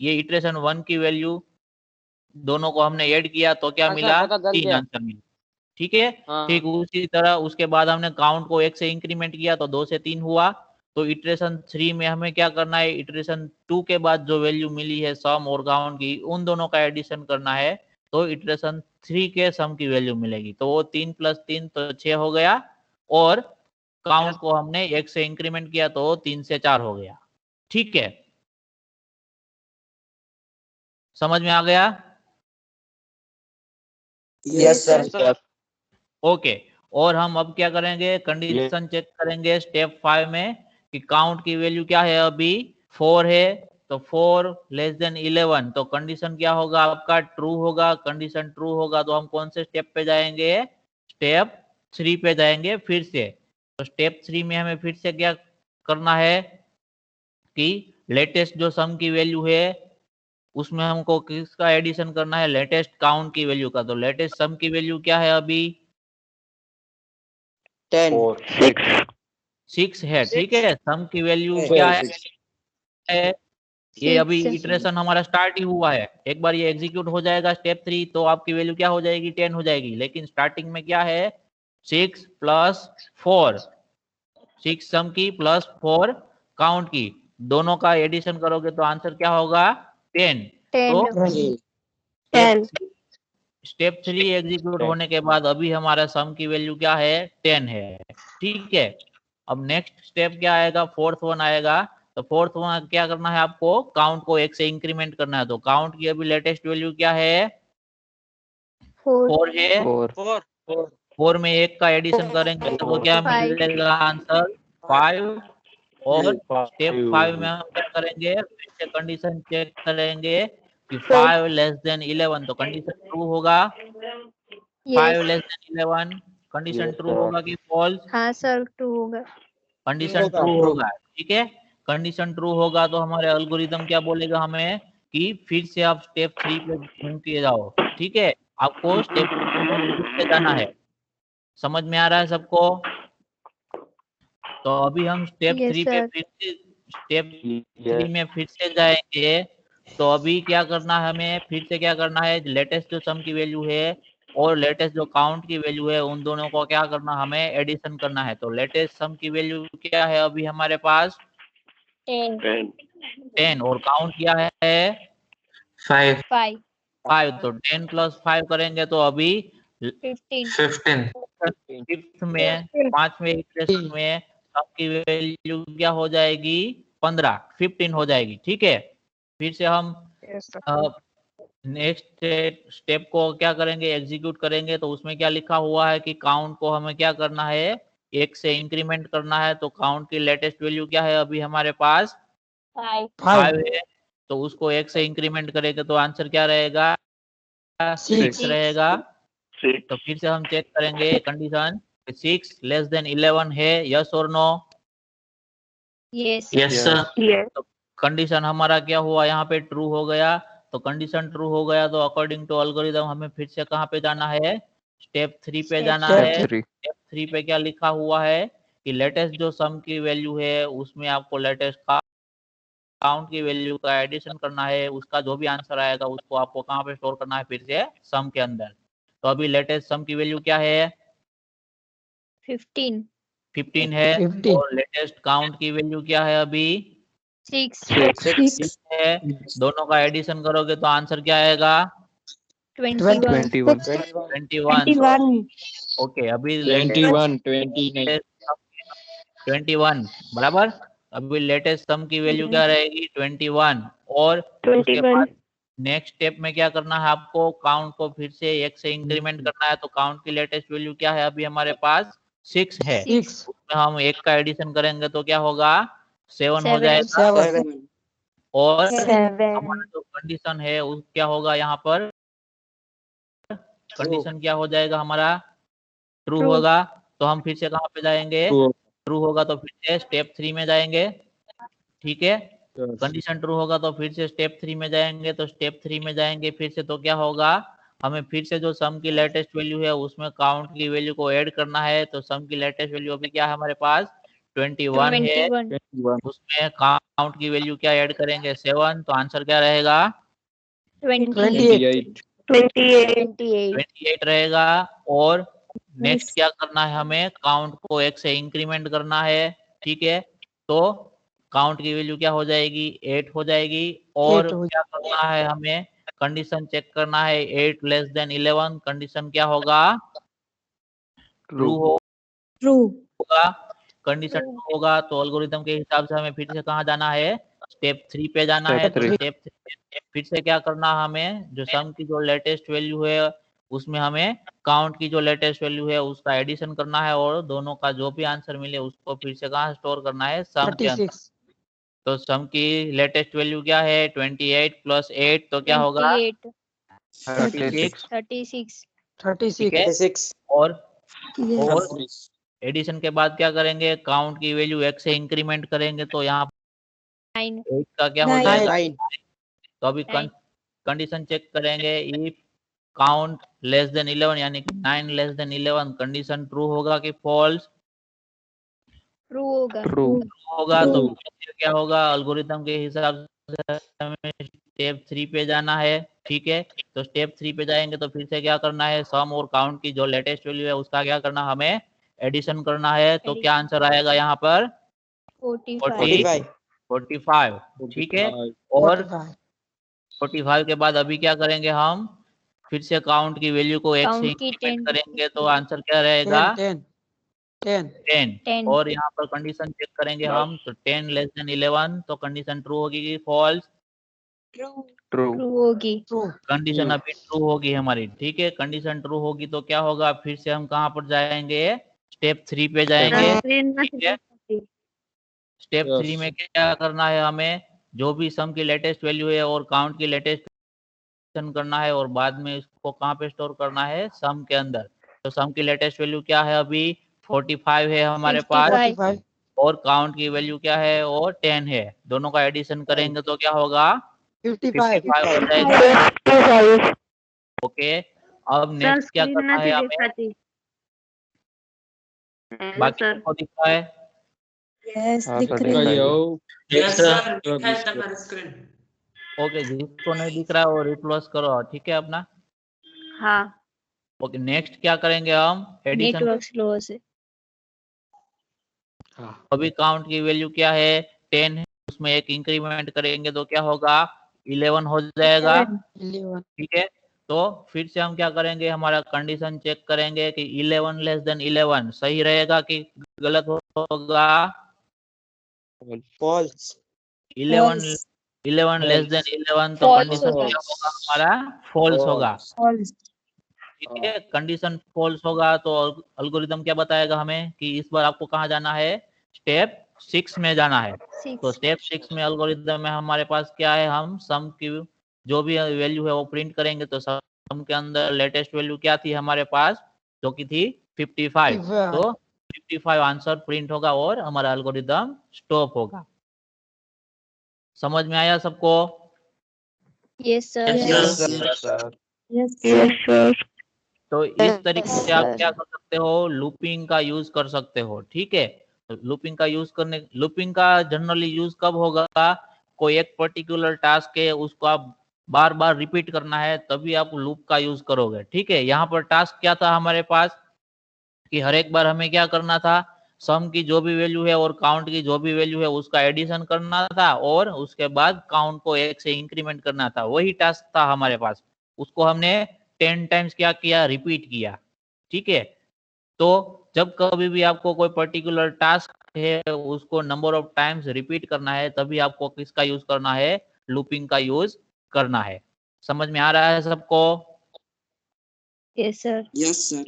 [SPEAKER 2] ये इटरेशन 1 की वैल्यू दोनों को हमने ऐड किया तो क्या
[SPEAKER 5] हाँ सर,
[SPEAKER 2] मिला
[SPEAKER 5] पता चल
[SPEAKER 2] 3
[SPEAKER 5] गया।
[SPEAKER 2] आंसर मिला, ठीक है।
[SPEAKER 5] हाँ
[SPEAKER 2] ठीक उसी तरह उसके बाद हमने काउंट को 1 से इंक्रीमेंट किया तो 2 से 3 हुआ। तो इटरेशन 3 में हमें क्या करना है, इटरेशन 2 के बाद जो वैल्यू मिली है सम और काउंट की उन दोनों का एडिशन करना है, तो इटरेशन 3 के सम की वैल्यू मिलेगी। तो वो 3 + 3 तो 6 हो गया, और काउंट को हमने 1 से इंक्रीमेंट किया तो 3 से 4 हो गया, ठीक है। समझ में आ गया?
[SPEAKER 1] Yes, sir.
[SPEAKER 5] सर।
[SPEAKER 2] ओके। और हम अब क्या करेंगे, कंडीशन चेक करेंगे स्टेप 5 में कि काउंट की वैल्यू क्या है, अभी 4 है, तो 4 लेस देन 11, तो कंडीशन क्या होगा आपका, ट्रू होगा। कंडीशन ट्रू होगा तो हम कौन से स्टेप पे जाएंगे, स्टेप 3 पे जाएंगे फिर से। तो स्टेप 3 में हमें फिर से क्या करना है कि लेटेस्ट जो सम की वैल्यू है उसमें हमको किसका एडिशन करना है, लेटेस्ट काउंट की वैल्यू का। तो लेटेस्ट सम की वैल्यू क्या है अभी
[SPEAKER 1] 10.
[SPEAKER 2] 6 है, ठीक है। सम की वैल्यू
[SPEAKER 1] Six.
[SPEAKER 2] क्या है, ये अभी
[SPEAKER 4] 6
[SPEAKER 2] इटरेशन हमारा स्टार्ट ही हुआ है। एक बार ये एग्जीक्यूट हो जाएगा स्टेप 3 तो आपकी वैल्यू क्या हो जाएगी 10 हो जाएगी। लेकिन स्टार्टिंग में क्या है 6 + 4, 6 सम की प्लस 4 काउंट की, दोनों का एडिशन करोगे तो आंसर क्या होगा 10। तो
[SPEAKER 4] 10
[SPEAKER 2] स्टेप 3 एग्जीक्यूट होने के बाद अभी हमारा सम की वैल्यू क्या है 10 है, ठीक है। अब नेक्स्ट स्टेप क्या आएगा, फोर्थ वन आएगा। तो फोर्थ वन क्या करना है आपको, काउंट को 1 से इंक्रीमेंट करना है। तो काउंट की अभी लेटेस्ट वैल्यू क्या है 4 है, 4 में 1 का एडिशन करेंगे तो क्या
[SPEAKER 4] 5
[SPEAKER 2] मिलेगा आंसर 5। और स्टेप 5 में हम क्या करेंगे, फिर से कंडीशन चेक करेंगे कि 5 लेस देन 11, तो कंडीशन ट्रू होगा। 5
[SPEAKER 4] yes
[SPEAKER 2] less than 11 condition true होगा कि फॉल्स,
[SPEAKER 4] हाँ सर 2 होगा
[SPEAKER 2] कंडीशन ट्रू होगा, ठीक है। कंडीशन ट्रू होगा तो हमारे एल्गोरिदम क्या बोलेगा हमें कि फिर से आप स्टेप 3 पे घूम के जाओ, ठीक है। आपको स्टेप 3 में फिर से जाना है। समझ में आ रहा है सबको? तो अभी हम स्टेप
[SPEAKER 4] यस
[SPEAKER 2] 3 पे
[SPEAKER 4] सर
[SPEAKER 2] फिर से स्टेप 3 में फिर से जाएंगे। तो अभी क्या करना है हमें, फिर से क्या करना है, लेटेस्ट जो सम की वैल्यू है और लेटेस्ट जो काउंट की वैल्यू है उन दोनों को क्या करना, हमें एडिशन करना है। तो लेटेस्ट सम की वैल्यू क्या है अभी हमारे पास 10, और काउंट क्या है
[SPEAKER 4] 5
[SPEAKER 2] 5। तो 10 + 5 करेंगे तो अभी
[SPEAKER 4] 15
[SPEAKER 2] फिफ्थ में, पांचवें इक्वेशन में सम की वैल्यू क्या हो जाएगी 15, 15 हो जाएगी, ठीक है। फिर से हम नेक्स्ट स्टेप को क्या करेंगे, एग्जीक्यूट करेंगे। तो उसमें क्या लिखा हुआ है कि काउंट को हमें क्या करना है 1 से इंक्रीमेंट करना है। तो काउंट की लेटेस्ट वैल्यू क्या है अभी हमारे पास 5 है, तो उसको 1 से इंक्रीमेंट करेंगे तो आंसर क्या रहेगा 6 रहेगा। तो फिर से हम चेक करेंगे कंडीशन 6 लेस देन 11 है, यस और नो?
[SPEAKER 4] यस
[SPEAKER 2] तो कंडीशन हमारा क्या हुआ यहाँ पे ट्रू हो गया। तो कंडीशन ट्रू हो गया तो अकॉर्डिंग टू एल्गोरिदम हमें फिर से कहाँ पे जाना है, स्टेप 3 पे जाना है। स्टेप 3 पे क्या लिखा हुआ है कि लेटेस्ट जो सम की वैल्यू है उसमें आपको लेटेस्ट काउंट की वैल्यू का एडिशन करना है। उसका जो भी आंसर आएगा उसको आपको कहाँ पे स्टोर करना है, फिर से सम के अंदर। तो अभी लेटेस्ट सम की वैल्यू क्या है?
[SPEAKER 4] 15
[SPEAKER 2] 15 है।
[SPEAKER 3] 15
[SPEAKER 2] और लेटेस्ट काउंट की वैल्यू क्या है अभी?
[SPEAKER 4] 6
[SPEAKER 2] 6 है। दोनों का एडिशन करोगे तो आंसर क्या आएगा?
[SPEAKER 4] 21
[SPEAKER 6] 21
[SPEAKER 2] 21। ओके, अभी
[SPEAKER 7] 21 29
[SPEAKER 2] 21 बराबर। अभी लेटेस्ट सम की वैल्यू क्या रहेगी? 21। और उसके बाद नेक्स्ट स्टेप में क्या करना है आपको? काउंट को फिर से 1 से इंक्रीमेंट करना है। तो काउंट की लेटेस्ट वैल्यू क्या है? अभी हमारे पास 6 है।
[SPEAKER 3] 6
[SPEAKER 2] उसमें हम 1 का एडिशन करेंगे तो क्या होगा? 7 हो
[SPEAKER 4] 7
[SPEAKER 2] जाएगा।
[SPEAKER 3] 7
[SPEAKER 2] और
[SPEAKER 4] 7
[SPEAKER 2] हमारा जो कंडीशन है उस क्या होगा? यहाँ पर कंडीशन क्या हो जाएगा हमारा? True
[SPEAKER 4] True.
[SPEAKER 2] होगा। तो हम फिर से कहाँ पे जाएंगे?
[SPEAKER 7] True.
[SPEAKER 2] ट्रू होगा तो फिर से स्टेप 3 में जाएंगे। ठीक है, कंडीशन ट्रू होगा तो फिर से स्टेप 3 में जाएंगे। तो स्टेप 3 में जाएंगे फिर से, तो क्या होगा? हमें फिर से जो सम की लेटेस्ट वैल्यू है उसमें काउंट की वैल्यू को ऐड करना है। तो सम की लेटेस्ट वैल्यू अभी क्या है हमारे पास? 21 है।
[SPEAKER 4] 21
[SPEAKER 2] उसमें काउंट की वैल्यू क्या ऐड करेंगे? 7। तो आंसर क्या रहेगा?
[SPEAKER 3] 28
[SPEAKER 2] 28 रहेगा। और नेक्स्ट क्या करना है हमें? काउंट को 1 से इंक्रीमेंट करना है। ठीक है, तो काउंट की वैल्यू क्या हो जाएगी? 8 हो जाएगी। और
[SPEAKER 3] 8 हो
[SPEAKER 2] क्या करना है हमें? कंडीशन चेक करना है 8 लेस देन 11। कंडीशन क्या होगा? ट्रू
[SPEAKER 3] ट्रू
[SPEAKER 2] होगा। कंडीशन ट्रू होगा तो एल्गोरिथम के हिसाब से हमें फिर से कहाँ जाना है? स्टेप 3 पे जाना है। तो
[SPEAKER 6] Step
[SPEAKER 2] स्टेप 3 में फिर से क्या करना है हमें? जो सम की जो लेटेस्ट वैल्यू है उसमें हमें काउंट की जो लेटेस्ट वैल्यू है उसका एडिशन करना है। और दोनों का जो भी आंसर मिले उसको फिर से कहाँ स्टोर करना है? सम के अंदर।
[SPEAKER 3] 36
[SPEAKER 2] तो सम की लेटेस्ट वैल्यू क्या है? 28 प्लस 8 तो क्या होगा?
[SPEAKER 4] 28
[SPEAKER 2] 36।
[SPEAKER 3] 36
[SPEAKER 2] ठीक है।
[SPEAKER 1] 36
[SPEAKER 2] और
[SPEAKER 3] yes
[SPEAKER 2] एडिशन के बाद क्या करेंगे? काउंट की वैल्यू 1 से इंक्रीमेंट करेंगे तो यहाँ
[SPEAKER 4] 9
[SPEAKER 2] 8 का क्या हो
[SPEAKER 3] 9
[SPEAKER 2] जाएगा?
[SPEAKER 1] 9
[SPEAKER 2] तो अभी कंडीशन चेक करेंगे। इफ काउंट लेस देन 11 यानी कि 9 लेस देन 11, कंडीशन ट्रू होगा कि फॉल्स?
[SPEAKER 4] ट्रू होगा
[SPEAKER 6] True.
[SPEAKER 2] होगा। तो
[SPEAKER 7] True.
[SPEAKER 2] फिर क्या होगा? एल्गोरिथम के हिसाब से हमें स्टेप 3 पे जाना है। ठीक है, तो स्टेप 3 पे जाएंगे तो फिर से क्या करना है? सम और काउंट की जो लेटेस्ट वैल्यू है उसका क्या करना? हमें एडिशन करना है। तो क्या आंसर आएगा यहाँ पर?
[SPEAKER 4] 45
[SPEAKER 2] 45। ठीक है, और 45 के बाद अभी क्या करेंगे हम? फिर से काउंट की वैल्यू को 1 से
[SPEAKER 4] काउंट की
[SPEAKER 2] इंक्रीमेंट
[SPEAKER 4] 10
[SPEAKER 2] करेंगे तो आंसर क्या रहेगा?
[SPEAKER 3] 10
[SPEAKER 2] 10। और यहाँ पर कंडीशन चेक करेंगे हम। तो 10 लेस देन 11 तो कंडीशन ट्रू होगी कि फॉल्स?
[SPEAKER 6] True.
[SPEAKER 4] ट्रू होगी
[SPEAKER 3] ट्रू
[SPEAKER 2] कंडीशन अभी ट्रू होगी हमारी। ठीक है, कंडीशन ट्रू होगी तो क्या होगा? फिर से हम कहाँ पर जाएंगे? स्टेप 3 पे जाएंगे। ठीक है, स्टेप 3 में क्या करना है हमें? जो भी सम की लेटेस्ट वैल्यू है और काउंट की लेटेस्ट करना है और बाद में इसको कहाँ पे स्टोर करना है? सम के अंदर। तो सम की लेटेस्ट वैल्यू क्या है अभी? 45 है हमारे पास।
[SPEAKER 3] 45
[SPEAKER 2] और काउंट की वैल्यू क्या है? और 10 है। दोनों का एडिशन करेंगे तो क्या होगा? 55 हो जाएगा। ओके, अब नेक्स्ट क्या करना है हमें? बाकी सबको दिख रहा है?
[SPEAKER 3] यस
[SPEAKER 6] हाँ
[SPEAKER 3] दिख
[SPEAKER 6] सर,
[SPEAKER 3] रही
[SPEAKER 6] दिखाइए।
[SPEAKER 2] ओके, जिसको नहीं दिख रहा है वो रिप्लेस करो। ठीक है अपना।
[SPEAKER 4] हाँ
[SPEAKER 2] ओके, नेक्स्ट क्या करेंगे हम? एडिशन।
[SPEAKER 4] नेटवर्क स्लो से
[SPEAKER 2] अभी काउंट की वैल्यू क्या है? 10 है। उसमें एक इंक्रीमेंट करेंगे तो क्या होगा? 11 हो जाएगा।
[SPEAKER 3] 11
[SPEAKER 2] ठीक है, तो फिर से हम क्या करेंगे? हमारा कंडीशन चेक करेंगे कि 11 लेस देन 11 सही रहेगा कि गलत होगा?
[SPEAKER 1] false
[SPEAKER 2] 11 लेस देन 11 तो
[SPEAKER 4] False
[SPEAKER 2] कंडीशन
[SPEAKER 4] होगा।
[SPEAKER 2] क्या होगा हमारा? फॉल्स होगा।
[SPEAKER 3] false
[SPEAKER 2] ठीक है, कंडीशन फॉल्स होगा तो एल्गोरिथम क्या बताएगा हमें कि इस बार आपको कहाँ जाना है? स्टेप 6 में जाना है। तो स्टेप 6 में एल्गोरिथम में हमारे पास क्या है? हम सम की जो भी वैल्यू है वो प्रिंट करेंगे। तो सम के अंदर लेटेस्ट वैल्यू क्या थी हमारे पास? जो कि थी 55। तो 55 आंसर प्रिंट होगा और हमारा एल्गोरिथम स्टॉप होगा। समझ में आया सबको?
[SPEAKER 4] Yes sir
[SPEAKER 1] yes sir
[SPEAKER 3] yes
[SPEAKER 2] तो इस तरीके से आप क्या कर सकते हो? लूपिंग का यूज कर सकते हो। ठीक है, लूपिंग का जनरली यूज कब होगा? कोई एक पर्टिकुलर टास्क है उसको आप बार बार रिपीट करना है तभी आप लूप का यूज करोगे। ठीक है, यहाँ पर टास्क क्या था हमारे पास कि हर एक बार हमें क्या करना था, सम की जो भी वैल्यू है और काउंट की जो भी वैल्यू है उसका एडिशन करना था और उसके बाद काउंट को 1 से इंक्रीमेंट करना था। वही टास्क था हमारे पास, उसको हमने 10 टाइम्स क्या किया, रिपीट किया। ठीक है, तो जब कभी भी आपको कोई पर्टिकुलर टास्क है उसको नंबर ऑफ टाइम्स रिपीट करना है तभी आपको किसका यूज करना है, लूपिंग का यूज करना है। समझ में आ रहा है सबको?
[SPEAKER 4] Yes sir.
[SPEAKER 3] Yes sir.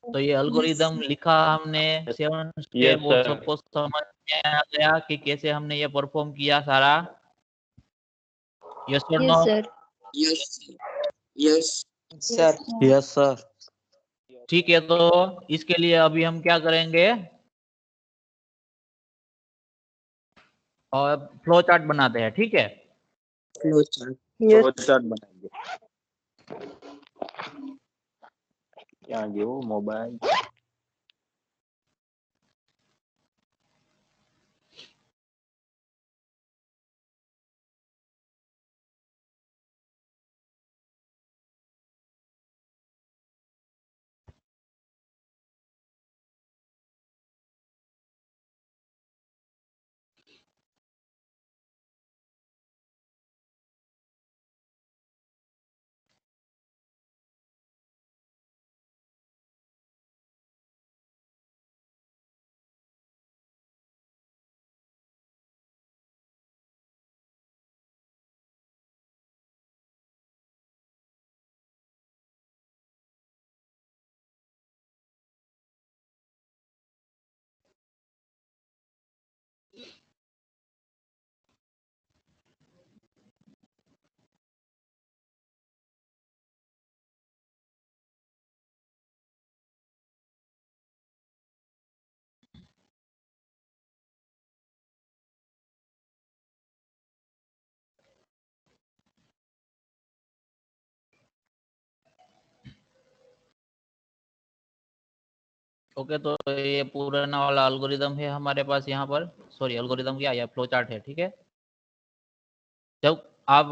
[SPEAKER 2] तो ये एल्गोरिदम लिखा हमने 7 स्टेप,
[SPEAKER 7] Yes,
[SPEAKER 2] वो
[SPEAKER 7] sir.
[SPEAKER 2] सबको समझ में आ गया कि कैसे हमने ये परफॉर्म किया सारा? यस और no?
[SPEAKER 4] Yes sir.
[SPEAKER 3] Yes yes sir.
[SPEAKER 1] Yes, sir.
[SPEAKER 2] ठीक है, तो इसके लिए अभी हम क्या करेंगे, और फ्लो चार्ट बनाते हैं। ठीक है,
[SPEAKER 3] फ्लो चार्ट।
[SPEAKER 4] यस
[SPEAKER 7] Flowchart बनाएंगे। क्या गयो मोबाइल?
[SPEAKER 2] ओके, तो ये पुराना वाला एल्गोरिदम है हमारे पास यहाँ पर, सॉरी एल्गोरिदम क्या, या फ्लो चार्ट है। ठीक है, जब आप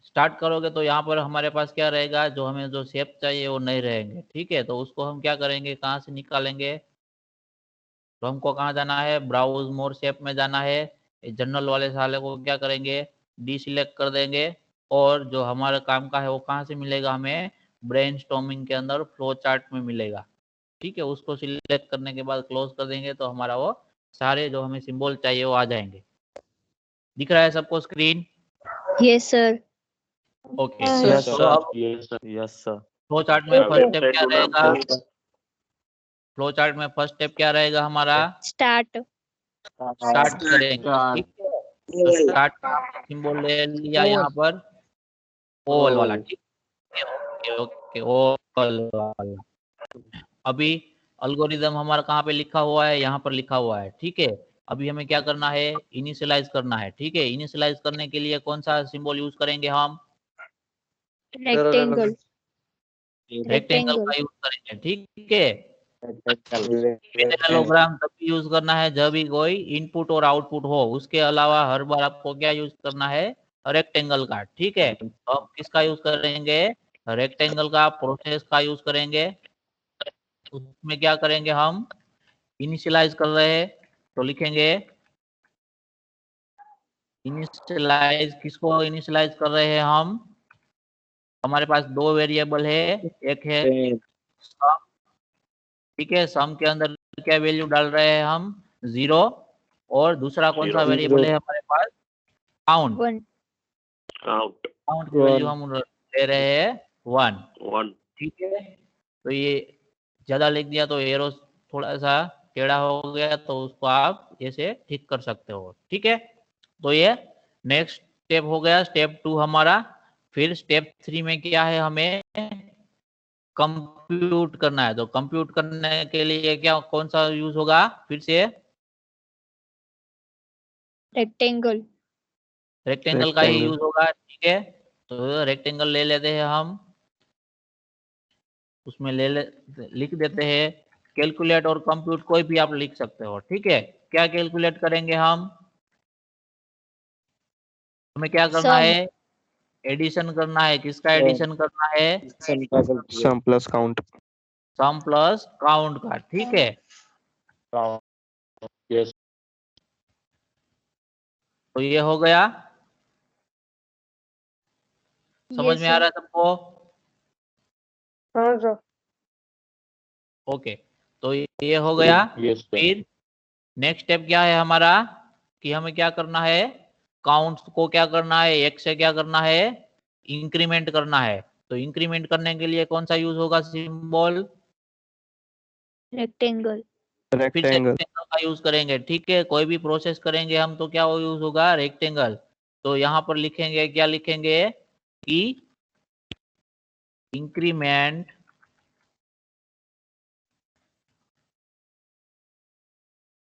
[SPEAKER 2] स्टार्ट करोगे तो यहाँ पर हमारे पास क्या रहेगा, जो हमें जो शेप चाहिए वो नहीं रहेंगे। ठीक है, तो उसको हम क्या करेंगे, कहाँ से निकालेंगे, तो हमको कहाँ जाना है, ब्राउज मोर शेप में जाना है। जनरल वाले साले को क्या करेंगे, डी सिलेक्ट कर देंगे और जो हमारे काम का है वो कहाँ से मिलेगा, हमें ब्रेनस्टॉर्मिंग के अंदर फ्लो चार्ट में मिलेगा। ठीक है, उसको सिलेक्ट करने के बाद क्लोज कर देंगे तो हमारा वो सारे जो हमें सिंबल चाहिए वो आ जाएंगे। दिख रहा है सबको screen?
[SPEAKER 4] Yes sir.
[SPEAKER 2] Okay,
[SPEAKER 1] Yes,
[SPEAKER 2] तो
[SPEAKER 1] sir.
[SPEAKER 2] अब
[SPEAKER 7] Yes, sir.
[SPEAKER 1] Yes, sir.
[SPEAKER 2] Flow chart में फर्स्ट स्टेप क्या
[SPEAKER 7] Website
[SPEAKER 2] रहेगा,
[SPEAKER 7] बनाओ।
[SPEAKER 2] फ्लो चार्ट में फर्स्ट स्टेप क्या रहेगा हमारा,
[SPEAKER 4] स्टार्ट।
[SPEAKER 2] स्टार्ट करेंगे। ठीक है, तो स्टार्ट का सिंबल ले लिया यहाँ पर, ओवल वाला। ठीक है, ओके ओके, ओवल वाला। अभी एल्गोरिदम हमारा कहाँ पे लिखा हुआ है, यहाँ पर लिखा हुआ है। ठीक है, अभी हमें क्या करना है, इनिशियलाइज करना है। ठीक है, इनिशियलाइज करने के लिए कौन सा सिंबल यूज करेंगे हम,
[SPEAKER 4] रेक्टेंगल।
[SPEAKER 2] Rectangle
[SPEAKER 4] rectangle.
[SPEAKER 2] का यूज करेंगे। ठीक है, पैरेललोग्राम तभी यूज करना है जब भी कोई इनपुट और आउटपुट हो, उसके अलावा हर बार आपको क्या यूज करना है, रेक्टेंगल का। ठीक है, तो हम किसका यूज करेंगे, रेक्टेंगल का, प्रोसेस का यूज करेंगे। उसमें क्या करेंगे, हम इनिशियलाइज कर रहे हैं तो लिखेंगे इनिशियलाइज, किसको इनिशियलाइज कर रहे हैं हम, हमारे पास दो वेरिएबल है, एक है सम। ठीक है, सम के अंदर क्या वैल्यू डाल रहे हैं हम, 0, और दूसरा कौन सा वेरिएबल है हमारे पास, काउंट।
[SPEAKER 4] 1।
[SPEAKER 7] Out.
[SPEAKER 2] काउंट की वैल्यू हम ले रहे हैं 1।
[SPEAKER 7] 1.
[SPEAKER 2] ठीक है, तो ये ज्यादा लिख दिया तो एरो थोड़ा सा टेढ़ा हो गया, तो उसको आप ऐसे ठीक कर सकते हो। ठीक है, तो ये नेक्स्ट स्टेप हो गया, स्टेप 2 हमारा। फिर स्टेप 3 में क्या है, हमें कंप्यूट करना है। तो कंप्यूट करने के लिए क्या, कौन सा यूज होगा, फिर से
[SPEAKER 4] रेक्टेंगल।
[SPEAKER 2] रेक्टेंगल का ही
[SPEAKER 6] Rectangle.
[SPEAKER 2] यूज होगा। ठीक है, तो रेक्टेंगल ले लेते हैं हम, उसमें लिख देते हैं कैलकुलेट और कंप्यूट, कोई भी आप लिख सकते हो। ठीक है, क्या कैलकुलेट करेंगे हम, हमें क्या करना
[SPEAKER 4] सम।
[SPEAKER 2] है, एडिशन करना है, किसका एडिशन करना है?
[SPEAKER 6] सम प्लस काउंट।
[SPEAKER 2] सम प्लस काउंट का, ठीक है।
[SPEAKER 7] यस
[SPEAKER 2] तो ये हो गया, समझ
[SPEAKER 4] Yes,
[SPEAKER 2] में आ
[SPEAKER 4] sir.
[SPEAKER 2] रहा है सबको?
[SPEAKER 5] हाँ सर।
[SPEAKER 2] ओके, तो ये हो गया।
[SPEAKER 7] यस
[SPEAKER 2] फिर नेक्स्ट स्टेप क्या है हमारा, कि हमें क्या करना है, काउंट को क्या करना है, एक से क्या करना है, इंक्रीमेंट करना है। तो इंक्रीमेंट करने के लिए कौन सा यूज होगा सिंबल?
[SPEAKER 4] Rectangle.
[SPEAKER 2] फिर से
[SPEAKER 6] रेक्टेंगल।
[SPEAKER 2] रेक्टेंगल का यूज करेंगे, ठीक है। कोई भी प्रोसेस करेंगे हम तो क्या यूज होगा? रेक्टेंगल। तो यहाँ पर लिखेंगे, क्या लिखेंगे कि इंक्रीमेंट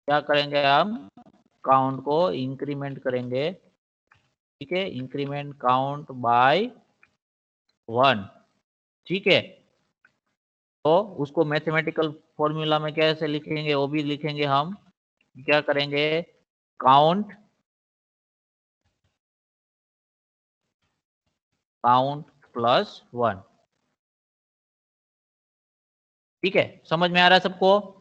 [SPEAKER 2] क्या करेंगे हम, काउंट को इंक्रीमेंट करेंगे, ठीक है। इंक्रीमेंट काउंट बाय 1, ठीक है। तो उसको मैथमेटिकल फॉर्मूला में कैसे लिखेंगे वो भी लिखेंगे हम। क्या करेंगे, काउंट प्लस 1, ठीक है। समझ में आ रहा है सबको?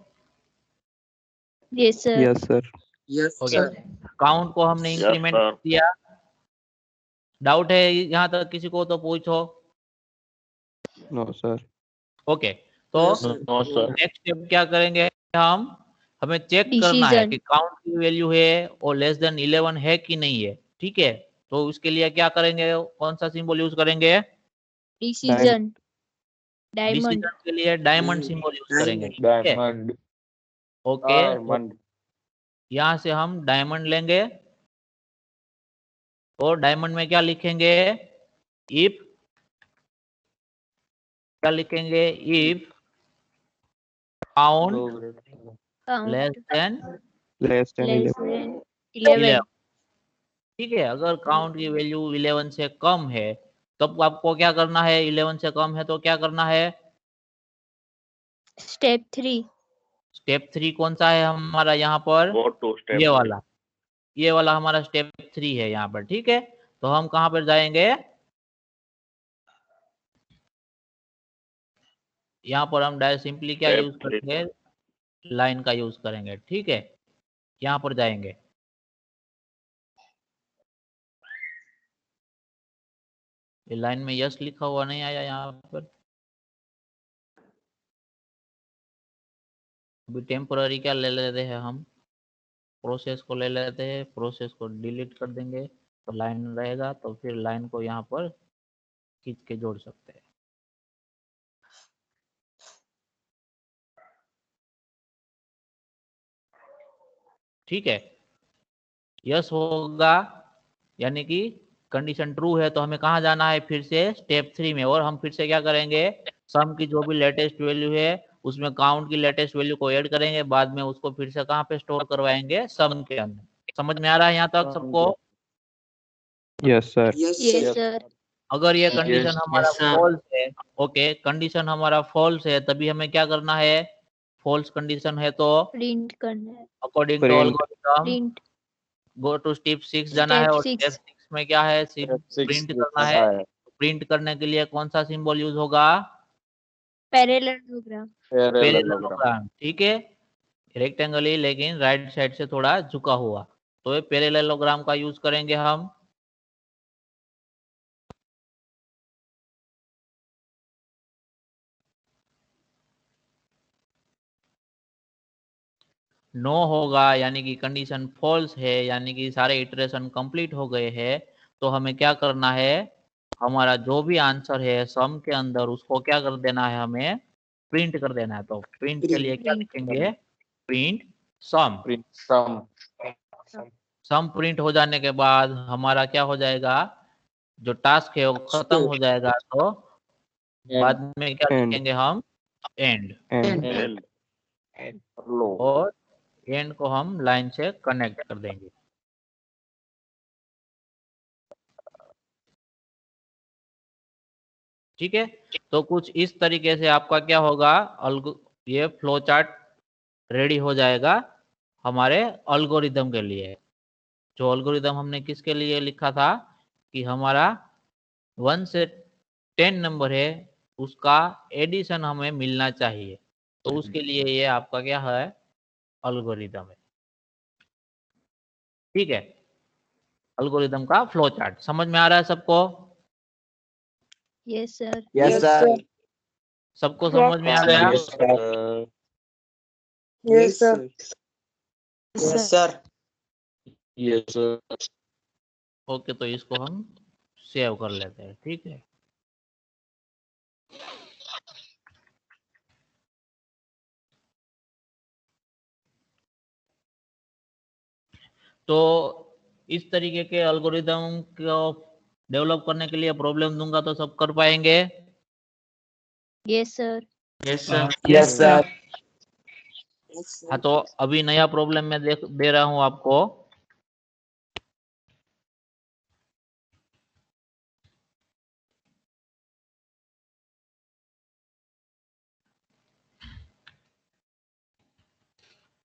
[SPEAKER 4] Yes, sir.
[SPEAKER 6] Yes sir.
[SPEAKER 3] Yes,
[SPEAKER 2] हो
[SPEAKER 3] sir.
[SPEAKER 2] गया। काउंट को हमने इंक्रीमेंट
[SPEAKER 7] sir.
[SPEAKER 2] किया। डाउट है यहाँ तक किसी को तो पूछो।
[SPEAKER 6] No sir.
[SPEAKER 2] ओके, तो
[SPEAKER 3] Yes, sir.
[SPEAKER 7] No sir
[SPEAKER 2] next step क्या करेंगे हम, हमें चेक करना है
[SPEAKER 4] Decision.
[SPEAKER 2] कि काउंट की वैल्यू है और लेस देन 11 है कि नहीं है, ठीक है। तो उसके लिए क्या करेंगे, कौन सा सिंबल यूज करेंगे?
[SPEAKER 4] Decision. Diamond.
[SPEAKER 2] डिसीजन के लिए डायमंड सिंबल यूज करेंगे,
[SPEAKER 3] Diamond.
[SPEAKER 2] ठीक है।
[SPEAKER 7] डायमंड
[SPEAKER 2] ओके,
[SPEAKER 7] डायमंड
[SPEAKER 2] यहाँ से हम डायमंड लेंगे और डायमंड में क्या लिखेंगे, इफ, क्या लिखेंगे, if count
[SPEAKER 4] Count.
[SPEAKER 2] Less than
[SPEAKER 6] less than
[SPEAKER 4] Less
[SPEAKER 6] 11।
[SPEAKER 4] than
[SPEAKER 2] 11,
[SPEAKER 4] 11.
[SPEAKER 2] ठीक है। अगर काउंट की वैल्यू 11 से कम है तब आपको क्या करना है, 11 से कम है तो क्या करना है?
[SPEAKER 4] Step 3.
[SPEAKER 2] स्टेप 3 कौन सा है हमारा यहाँ पर?
[SPEAKER 7] गो टू स्टेप
[SPEAKER 2] ये वाला हमारा स्टेप 3 है यहाँ पर, ठीक है। तो हम कहाँ पर जाएंगे, यहाँ पर हम डायरेक्ट सिंपली क्या
[SPEAKER 7] Step
[SPEAKER 2] यूज
[SPEAKER 7] 3
[SPEAKER 2] करेंगे, लाइन का यूज करेंगे, ठीक है। यहाँ पर जाएंगे, ये लाइन में यस लिखा हुआ नहीं आया यहाँ पर। अभी टेम्पोररी क्या ले लेते हैं हम, प्रोसेस को ले लेते हैं, प्रोसेस को डिलीट कर देंगे तो लाइन रहेगा। तो फिर लाइन को यहाँ पर खींच के जोड़ सकते हैं, ठीक है। यस होगा यानी कि कंडीशन ट्रू है, तो हमें कहाँ जाना है, फिर से स्टेप 3 में। और हम फिर से क्या करेंगे, सम की जो भी लेटेस्ट वैल्यू है उसमें काउंट की लेटेस्ट वैल्यू को ऐड करेंगे, बाद में उसको फिर से कहाँ पे स्टोर करवाएंगे, सम के अंदर। समझ में आ रहा है यहाँ तक सबको?
[SPEAKER 6] Yes sir.
[SPEAKER 3] Yes,
[SPEAKER 4] Yes,
[SPEAKER 3] sir.
[SPEAKER 4] sir.
[SPEAKER 2] अगर ये
[SPEAKER 7] Yes,
[SPEAKER 2] कंडीशन हमारा
[SPEAKER 3] yes, sir.
[SPEAKER 2] फॉल्स है, ओके, कंडीशन हमारा फॉल्स है, तभी हमें क्या करना है, फॉल्स कंडीशन है तो
[SPEAKER 4] Print करना है.
[SPEAKER 2] According to
[SPEAKER 6] Print.
[SPEAKER 2] Algorithm
[SPEAKER 4] Print.
[SPEAKER 2] Go to step 6 जाना है।
[SPEAKER 4] Step
[SPEAKER 2] और
[SPEAKER 4] 6.
[SPEAKER 2] स्टेप 6 में क्या है, सिर्फ प्रिंट करना है। प्रिंट करने के लिए कौन सा सिंबल यूज होगा?
[SPEAKER 4] Parallelogram.
[SPEAKER 2] पैरेललोग्राम, ठीक है। रेक्टेंगल ही लेकिन राइट साइड से थोड़ा झुका हुआ, तो ये पैरेललोग्राम का यूज करेंगे हम। नो होगा यानी कि कंडीशन फॉल्स है, यानी कि सारे इटरेशन कंप्लीट हो गए हैं। तो हमें क्या करना है, हमारा जो भी आंसर है सम के अंदर उसको क्या कर देना है, हमें प्रिंट कर देना है। तो प्रिंट के लिए क्या
[SPEAKER 4] Print.
[SPEAKER 2] लिखेंगे, प्रिंट सम। सम प्रिंट हो जाने के बाद हमारा क्या हो जाएगा, जो टास्क है वो खत्म हो जाएगा। तो बाद में क्या
[SPEAKER 6] End.
[SPEAKER 2] लिखेंगे हम, एंड।
[SPEAKER 6] एंड।
[SPEAKER 2] और एंड को हम लाइन से कनेक्ट कर देंगे, ठीक है। तो कुछ इस तरीके से आपका क्या होगा, ये फ्लो चार्ट रेडी हो जाएगा हमारे अल्गोरिदम के लिए। जो अल्गोरिदम हमने किसके लिए लिखा था, कि हमारा 1 से 10 नंबर है उसका एडिशन हमें मिलना चाहिए। तो उसके लिए ये आपका क्या है, एल्गोरिदम है। ठीक है, एल्गोरिदम का फ्लो चार्ट समझ में आ रहा है सबको?
[SPEAKER 4] Yes sir.
[SPEAKER 1] Yes, sir.
[SPEAKER 2] सबको समझ में आ गया?
[SPEAKER 6] Yes, sir.
[SPEAKER 3] Yes, sir. Yes, sir.
[SPEAKER 6] Yes, sir.
[SPEAKER 2] Okay, तो इसको हम सेव कर लेते हैं। ठीक है, तो इस तरीके के एल्गोरिदम को डेवलप करने के लिए प्रॉब्लम दूंगा तो सब कर पाएंगे?
[SPEAKER 4] Yes sir.
[SPEAKER 3] Yes, sir.
[SPEAKER 1] Yes, sir.
[SPEAKER 3] Yes, sir.
[SPEAKER 2] हाँ, तो अभी नया प्रॉब्लम मैं दे रहा हूं आपको।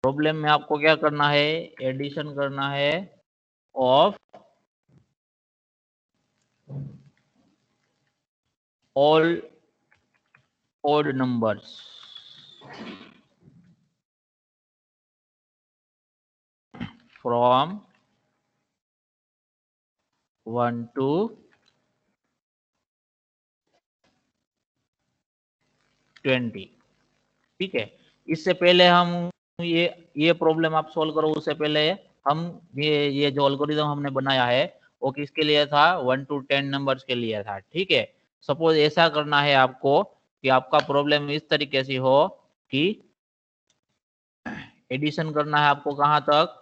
[SPEAKER 2] प्रॉब्लम में आपको क्या करना है, एडिशन करना है of all odd numbers from 1 to 20। ठीक है, इससे पहले हम ये प्रॉब्लम आप सॉल्व करो, उससे पहले हम ये जो एल्गोरिदम हमने बनाया है वो किसके लिए था, 1 to 10 नंबर्स के लिए था। ठीक है, सपोज ऐसा करना है आपको कि आपका प्रॉब्लम इस तरीके से हो कि एडिशन करना है आपको कहां तक,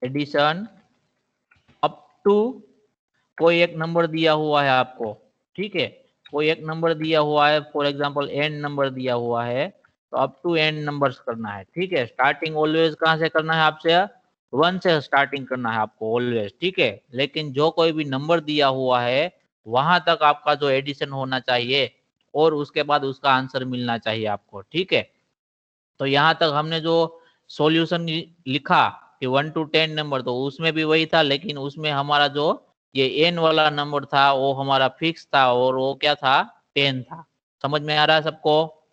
[SPEAKER 2] एडिशन अप टू कोई एक नंबर दिया हुआ है आपको। ठीक है, कोई एक नंबर दिया हुआ है, फॉर एग्जांपल n नंबर दिया हुआ है, तो अप टू n नंबर्स करना है। ठीक है, स्टार्टिंग ऑलवेज कहां से करना है, आपसे 1 से स्टार्टिंग करना है आपको ऑलवेज। ठीक है, लेकिन जो कोई भी नंबर दिया हुआ है वहां तक आपका जो एडिशन होना चाहिए और उसके बाद उसका आंसर मिलना चाहिए आपको। ठीक है, तो यहाँ तक हमने जो सॉल्यूशन लिखा कि 1 to 10 नंबर, तो उसमें भी वही था, लेकिन उसमें हमारा जो ये n वाला नंबर था वो हमारा फिक्स था और वो क्या था, 10 था। समझ में आ रहा है सबको?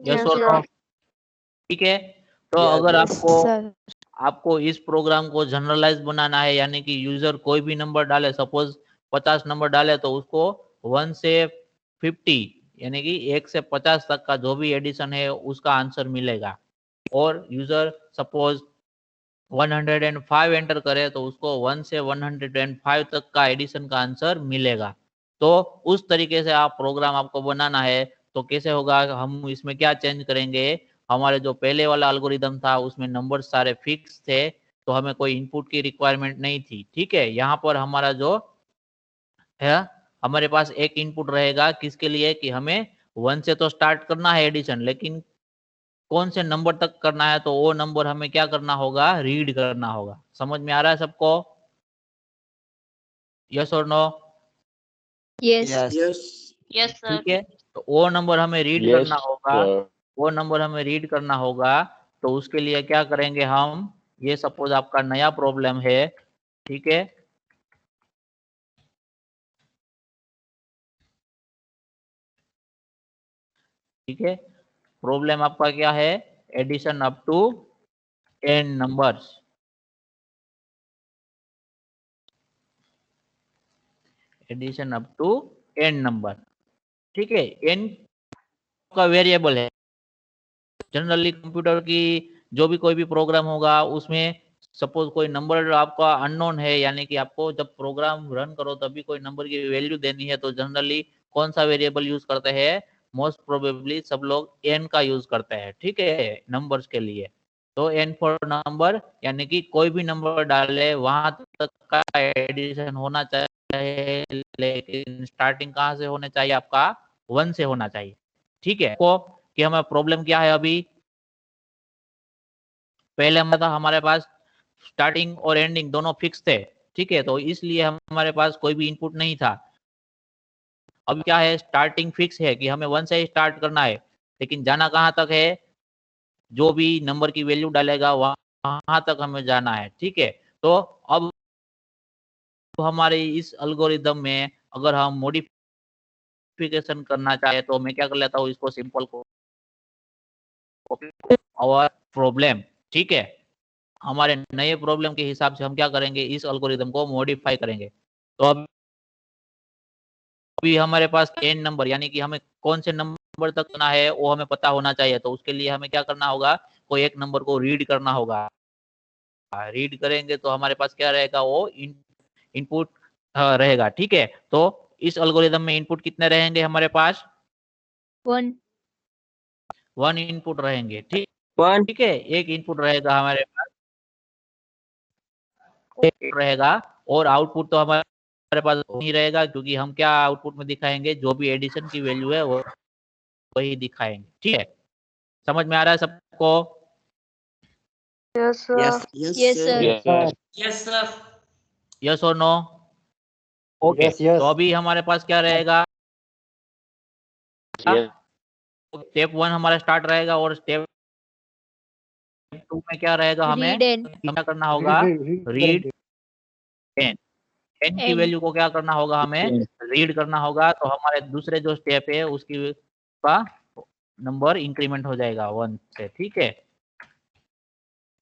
[SPEAKER 2] यस और नो? ठीक है, तो
[SPEAKER 1] Yes,
[SPEAKER 2] अगर
[SPEAKER 1] yes,
[SPEAKER 2] आपको इस प्रोग्राम को जनरलाइज बनाना है, यानी कि यूजर कोई भी नंबर डाले, सपोज 50 नंबर डाले, तो उसको 1 से 50 यानी कि 1 से 50 तक का जो भी एडिशन है उसका आंसर मिलेगा। और यूजर सपोज 105 एंटर करे तो उसको 1 से 105 तक का एडिशन का आंसर मिलेगा। तो उस तरीके से आप प्रोग्राम आपको बनाना है। तो कैसे होगा, हम इसमें क्या चेंज करेंगे, हमारे जो पहले वाला एल्गोरिदम था उसमें नंबर सारे फिक्स थे, तो हमें कोई इनपुट की रिक्वायरमेंट नहीं थी। ठीक है, यहाँ पर हमारा जो है, हमारे पास एक इनपुट रहेगा किसके लिए, कि हमें 1 से तो स्टार्ट करना है एडिशन, लेकिन कौन से नंबर तक करना है, तो वो नंबर हमें क्या करना होगा, रीड करना होगा। समझ में आ रहा है सबको? यस और no?
[SPEAKER 4] Yes.
[SPEAKER 1] yes,
[SPEAKER 3] Yes.
[SPEAKER 4] Yes sir.
[SPEAKER 2] ठीक है, तो वो नंबर हमें रीड
[SPEAKER 7] Yes,
[SPEAKER 2] करना होगा,
[SPEAKER 7] sir.
[SPEAKER 2] वो नंबर हमें रीड करना होगा। तो उसके लिए क्या करेंगे हम, ये सपोज आपका नया प्रॉब्लम है। ठीक है, ठीक है, प्रॉब्लम आपका क्या है, addition up to 10 numbers. Addition up to 10 number. ठीक है, n का वेरिएबल है। जनरली कंप्यूटर की जो भी कोई भी प्रोग्राम होगा उसमें सपोज कोई नंबर आपका अननोन है, यानी कि आपको जब प्रोग्राम रन करो तभी कोई नंबर की वैल्यू देनी है, तो जनरली कौन सा वेरिएबल यूज करते हैं, मोस्ट प्रोबेबली सब लोग n का यूज करते हैं। ठीक है, नंबर्स के लिए तो n फॉर नंबर, यानी कि कोई भी नंबर डाले वहां तक का एडिशन होना चाहिए, लेकिन स्टार्टिंग कहाँ से होने चाहिए, आपका 1 से होना चाहिए। ठीक है, को कि हमें प्रॉब्लम क्या है, अभी पहले हमारे पास स्टार्टिंग और एंडिंग दोनों फिक्स थे। ठीक है, तो इसलिए हमारे पास कोई भी इनपुट नहीं था। अब क्या है, स्टार्टिंग फिक्स है कि हमें 1 से ही स्टार्ट करना है, लेकिन जाना कहाँ तक है, जो भी नंबर की वैल्यू डालेगा वहां तक हमें जाना है। ठीक है, तो अब हमारे इस एल्गोरिदम में अगर हम मॉडिफिकेशन करना चाहे तो मैं क्या कर लेता हूँ, इसको सिंपल को और प्रॉब्लम, ठीक है, हमारे नए प्रॉब्लम के हिसाब से हम क्या करेंगे, इस एल्गोरिदम को मॉडिफाई करेंगे। तो अभी हमारे पास n नंबर, यानी कि हमें कौन से नंबर तक करना है वो हमें पता होना चाहिए। तो उसके लिए हमें क्या करना होगा, कोई एक नंबर को रीड करना होगा। रीड करेंगे तो हमारे पास क्या रहेगा, वो इनपुट रहेगा, ठीक है। तो इस एल्गोरिदम में इनपुट कितने रहेंगे हमारे पास,
[SPEAKER 4] 1
[SPEAKER 2] 1 इनपुट रहेंगे, ठीक
[SPEAKER 5] 1
[SPEAKER 2] ठीक है। एक इनपुट रहेगा हमारे पास, एक रहेगा, और आउटपुट तो हमारे पास नहीं रहेगा, क्योंकि हम क्या आउटपुट में दिखाएंगे, जो भी एडिशन की वैल्यू है वो वही दिखाएंगे, ठीक है। समझ में आ रहा है सबको?
[SPEAKER 3] Yes,
[SPEAKER 4] Yes, sir.
[SPEAKER 6] Yes, sir.
[SPEAKER 2] Yes और नो? Okay,
[SPEAKER 1] Yes, yes.
[SPEAKER 2] तो अभी हमारे पास क्या रहेगा,
[SPEAKER 7] Yes.
[SPEAKER 2] स्टेप 1 हमारा स्टार्ट रहेगा, और स्टेप 2 में क्या रहेगा, हमें
[SPEAKER 4] Read and
[SPEAKER 2] क्या करना होगा, रीड n, n की
[SPEAKER 4] N.
[SPEAKER 2] वैल्यू को क्या करना होगा, हमें रीड करना होगा। तो हमारे दूसरे जो स्टेप है उसकी का नंबर इंक्रीमेंट हो जाएगा 1 से, ठीक है।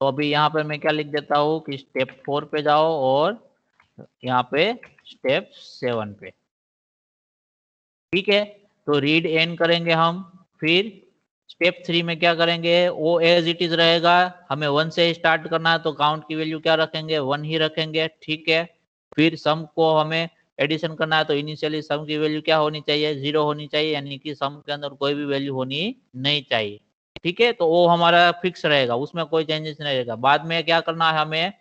[SPEAKER 2] तो अभी यहाँ पे मैं क्या लिख देता हूँ कि स्टेप 4 पे जाओ और यहाँ पे स्टेप 7 पे, ठीक है। तो रीड एन करेंगे हम, फिर स्टेप 3 में क्या करेंगे, वो एज इट इज रहेगा, हमें 1 से स्टार्ट करना है तो काउंट की वैल्यू क्या रखेंगे, 1 ही रखेंगे, ठीक है। फिर सम को हमें एडिशन करना है तो इनिशियली सम की वैल्यू क्या होनी चाहिए, 0 होनी चाहिए, यानी कि सम के अंदर कोई भी वैल्यू होनी नहीं चाहिए, ठीक है। तो वो हमारा फिक्स रहेगा, उसमें कोई चेंजेस नहीं रहेगा। बाद में क्या करना है हमें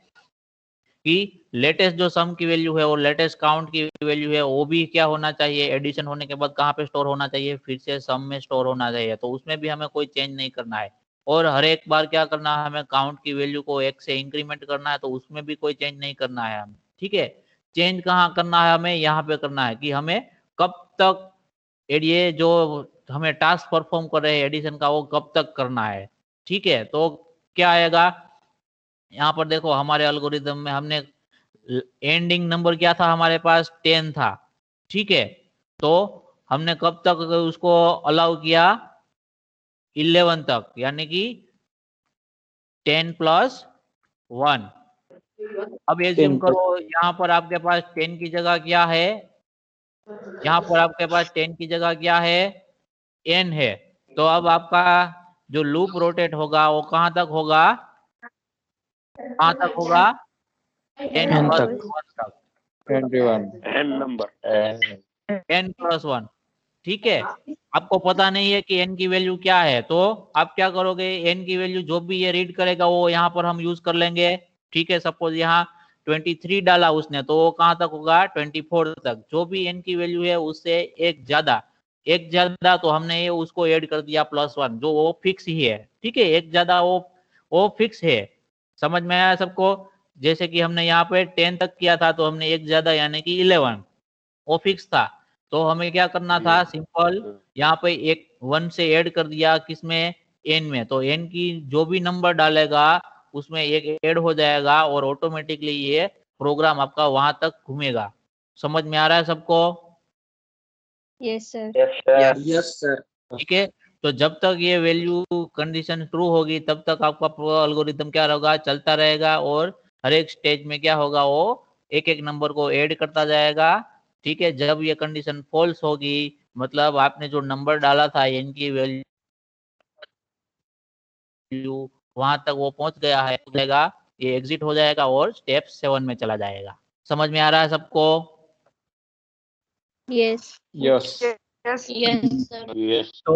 [SPEAKER 2] कि लेटेस्ट जो सम की वैल्यू है और लेटेस्ट काउंट की वैल्यू है वो भी क्या होना चाहिए, एडिशन होने के बाद कहाँ पे स्टोर होना चाहिए, फिर से सम में स्टोर होना चाहिए। तो उसमें भी हमें कोई चेंज नहीं करना है। और हर एक बार क्या करना है, हमें काउंट की वैल्यू को 1 से इंक्रीमेंट करना है, तो उसमें भी कोई चेंज नहीं करना है हमें, ठीक है। चेंज कहाँ करना है, हमें यहाँ पे करना है कि हमें कब तक ये जो हमें टास्क परफॉर्म कर रहे हैं एडिशन का, वो कब तक करना है, ठीक है। तो क्या आएगा, यहाँ पर देखो हमारे एल्गोरिदम में हमने एंडिंग नंबर क्या था, हमारे पास 10 था, ठीक है। तो हमने कब तक उसको अलाउ किया, 11 तक, यानी कि 10 + 1। अब एज्यूम करो यहाँ पर आपके पास 10 की जगह क्या है, यहाँ पर आपके पास 10 की जगह क्या है, n है। तो अब आपका जो लूप रोटेट होगा वो कहाँ तक होगा, कहाँ तक होगा, n
[SPEAKER 4] N
[SPEAKER 2] +
[SPEAKER 4] तक।
[SPEAKER 2] 1 तक,
[SPEAKER 6] 21.
[SPEAKER 7] N number.
[SPEAKER 2] n + 1, ठीक है। आपको पता नहीं है कि n की वैल्यू क्या है, तो आप क्या करोगे, n की वैल्यू जो भी ये रीड करेगा वो यहाँ पर हम यूज कर लेंगे, ठीक है। सपोज यहाँ 23 डाला उसने, तो वो कहाँ तक होगा, 24 तक। जो भी n की वैल्यू है उससे एक ज्यादा तो हमने ये उसको ऐड कर दिया +1, जो वो फिक्स ही है, ठीक है। एक ज्यादा वो फिक्स है। समझ में आया सबको? जैसे कि हमने यहाँ पे 10 तक किया था, तो हमने एक ज्यादा यानी कि 11, वो फिक्स था। तो हमें क्या करना था, सिंपल यहाँ पे एक 1 से ऐड कर दिया, किसमें, n में। तो n की जो भी नंबर डालेगा उसमें एक ऐड हो जाएगा, और ऑटोमेटिकली ये प्रोग्राम आपका वहां तक घूमेगा। समझ में आ रहा है सबको?
[SPEAKER 4] Yes, sir.
[SPEAKER 3] Yes, sir.
[SPEAKER 2] ठीक है। तो जब तक ये वैल्यू कंडीशन ट्रू होगी तब तक आपका एल्गोरिदम क्या होगा, चलता रहेगा, और हर एक स्टेज में क्या होगा, वो एक एक नंबर को ऐड करता जाएगा, ठीक है। जब ये कंडीशन फॉल्स होगी, मतलब आपने जो नंबर डाला था n की वैल्यू वहां तक वो पहुंच गया है, ये एग्जिट हो जाएगा और स्टेप 7 में चला जाएगा। समझ में आ रहा है सबको?
[SPEAKER 4] Yes.
[SPEAKER 6] Yes.
[SPEAKER 4] Yes, sir.
[SPEAKER 7] Yes.
[SPEAKER 2] तो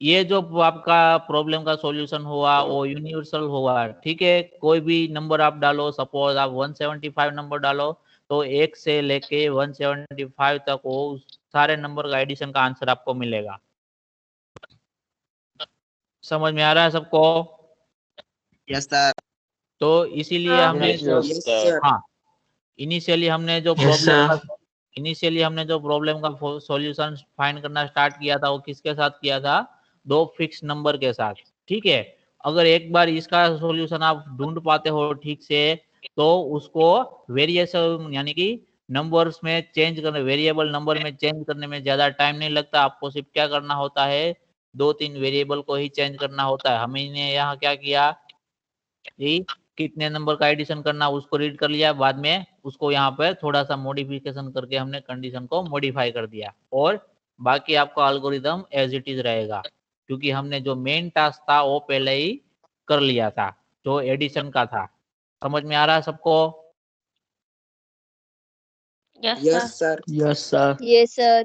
[SPEAKER 2] ये जो आपका प्रॉब्लम का सॉल्यूशन हुआ वो यूनिवर्सल हुआ, ठीक है। कोई भी नंबर आप डालो, सपोज आप 175 नंबर डालो, तो 1 से लेके 175 तक वो सारे नंबर का एडिशन का आंसर आपको मिलेगा। समझ में आ रहा है सबको?
[SPEAKER 3] Yes, sir.
[SPEAKER 2] तो इसीलिए हमने
[SPEAKER 6] Yes, yes.
[SPEAKER 3] Yes, sir.
[SPEAKER 2] हाँ, इनिशियली हमने जो प्रॉब्लम का सॉल्यूशन फाइंड करना स्टार्ट किया था, वो किसके साथ किया था, 2 फिक्स नंबर के साथ, ठीक है। अगर एक बार इसका सॉल्यूशन आप ढूंढ पाते हो ठीक से, तो उसको वेरिएशन यानी कि नंबर्स में चेंज करने, वेरिएबल नंबर में चेंज करने में ज्यादा टाइम नहीं लगता। आपको सिर्फ क्या करना होता है, 2-3 वेरिएबल को ही चेंज करना होता है। हमने यहाँ क्या किया, ये कितने नंबर का एडिशन करना उसको रीड कर लिया, बाद में उसको यहाँ पर थोड़ा सा मॉडिफिकेशन करके हमने कंडीशन को मॉडिफाई कर दिया, और बाकी आपका एल्गोरिदम एज इट इज रहेगा, क्योंकि हमने जो मेन टास्क था वो पहले ही कर लिया था, जो एडिशन का था। समझ में आ रहा है सबको?
[SPEAKER 4] Yes,
[SPEAKER 3] Yes,
[SPEAKER 4] sir.
[SPEAKER 3] sir.
[SPEAKER 1] Yes, sir.
[SPEAKER 4] Yes, sir.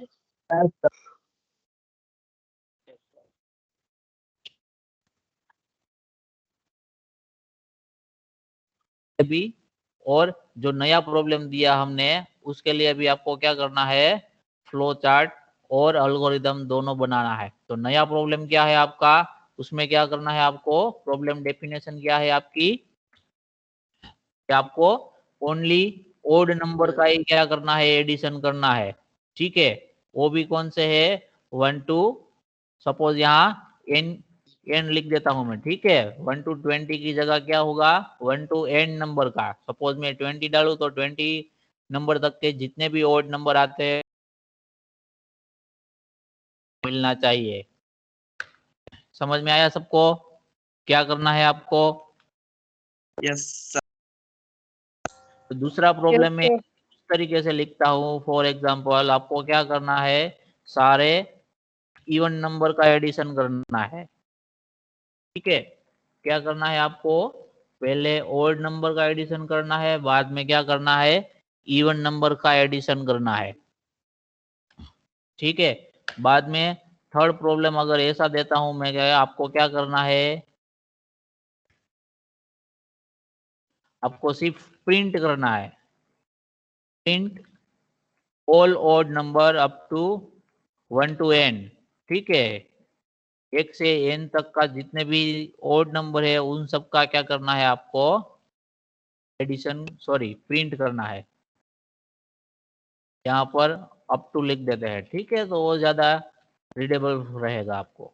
[SPEAKER 2] भी, और जो नया प्रॉब्लम दिया हमने उसके लिए भी आपको क्या करना है, फ्लो चार्ट और एल्गोरिदम दोनों बनाना है। तो नया प्रॉब्लम क्या है आपका, उसमें क्या करना है आपको, प्रॉब्लम डेफिनेशन क्या है आपकी, कि आपको ओनली ओड नंबर का ही क्या करना है, एडिशन करना है। ठीक है, वो भी कौन से है, 1 to, सपोज यहाँ n लिख देता हूं मैं। ठीक है, 1 to 20 की जगह क्या होगा, 1 to n नंबर का। सपोज मैं 20 डालू तो 20 नंबर तक के जितने भी ओड नंबर आते हैं मिलना चाहिए। समझ में आया सबको? क्या करना है आपको?
[SPEAKER 3] Yes, sir.
[SPEAKER 2] तो दूसरा प्रॉब्लम में
[SPEAKER 4] Yes,
[SPEAKER 2] इस तरीके से लिखता हूँ, फॉर एग्जांपल आपको क्या करना है, सारे इवन नंबर का एडिशन करना है। ठीक है, क्या करना है आपको, पहले ओड नंबर का एडिशन करना है, बाद में क्या करना है, इवन नंबर का एडिशन करना है। ठीक है, बाद में थर्ड प्रॉब्लम अगर ऐसा देता हूं मैं, क्या आपको क्या करना है, आपको सिर्फ प्रिंट करना है, print all odd number up to 1 to n। ठीक है, 1 से n तक का जितने भी ओड नंबर है उन सब का क्या करना है आपको, एडिशन प्रिंट करना है। यहाँ पर अप टू लिख देते हैं। ठीक है, तो वो ज्यादा रीडेबल रहेगा आपको।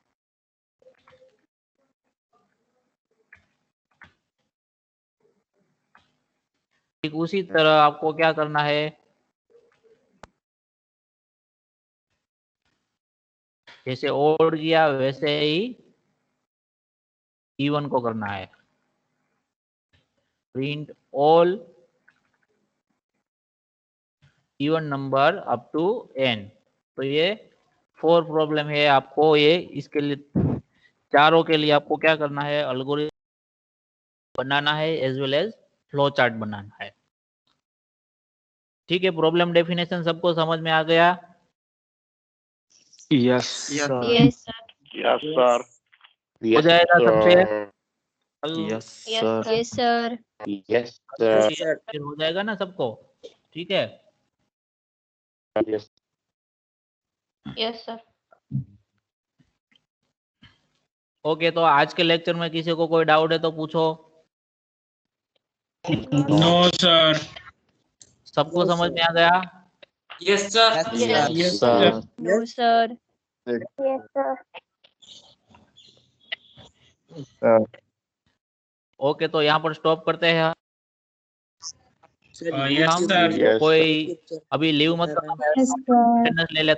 [SPEAKER 2] ठीक उसी तरह आपको क्या करना है, जैसे ओड किया वैसे ही इवन को करना है, print all even number up to n। तो ये 4 प्रॉब्लम है आपको, ये इसके लिए चारों के लिए आपको क्या करना है, एल्गोरिथम बनाना है as well as flow chart बनाना है। ठीक है, प्रॉब्लम डेफिनेशन सबको समझ में आ गया?
[SPEAKER 1] Yes,
[SPEAKER 3] Yes.
[SPEAKER 1] sir.
[SPEAKER 4] yes, sir.
[SPEAKER 7] Yes, sir.
[SPEAKER 2] हो जाएगा सबसे?
[SPEAKER 1] Yes,
[SPEAKER 4] Yes,
[SPEAKER 1] sir.
[SPEAKER 4] yes, sir.
[SPEAKER 7] Yes,
[SPEAKER 3] Yes,
[SPEAKER 7] sir.
[SPEAKER 3] sir.
[SPEAKER 2] फिर हो जाएगा ना सबको? ठीक है,
[SPEAKER 7] Yes.
[SPEAKER 4] Yes, sir.
[SPEAKER 2] ओके। तो आज के लेक्चर में किसी को कोई डाउट है तो पूछो।
[SPEAKER 6] No, sir.
[SPEAKER 2] सबको
[SPEAKER 3] No,
[SPEAKER 2] समझ
[SPEAKER 3] sir.
[SPEAKER 2] में आ गया?
[SPEAKER 3] Yes, sir.
[SPEAKER 4] Yes,
[SPEAKER 1] Yes,
[SPEAKER 4] sir.
[SPEAKER 1] sir.
[SPEAKER 4] No, sir.
[SPEAKER 2] Okay, तो यहाँ पर स्टॉप करते हैं
[SPEAKER 3] Sir,
[SPEAKER 6] Yes,
[SPEAKER 2] हम।
[SPEAKER 6] sir.
[SPEAKER 7] Yes, sir.
[SPEAKER 2] कोई अभी लीव मत करना, मैं
[SPEAKER 4] Yes, sir.
[SPEAKER 2] अटेंडेंस ले लेता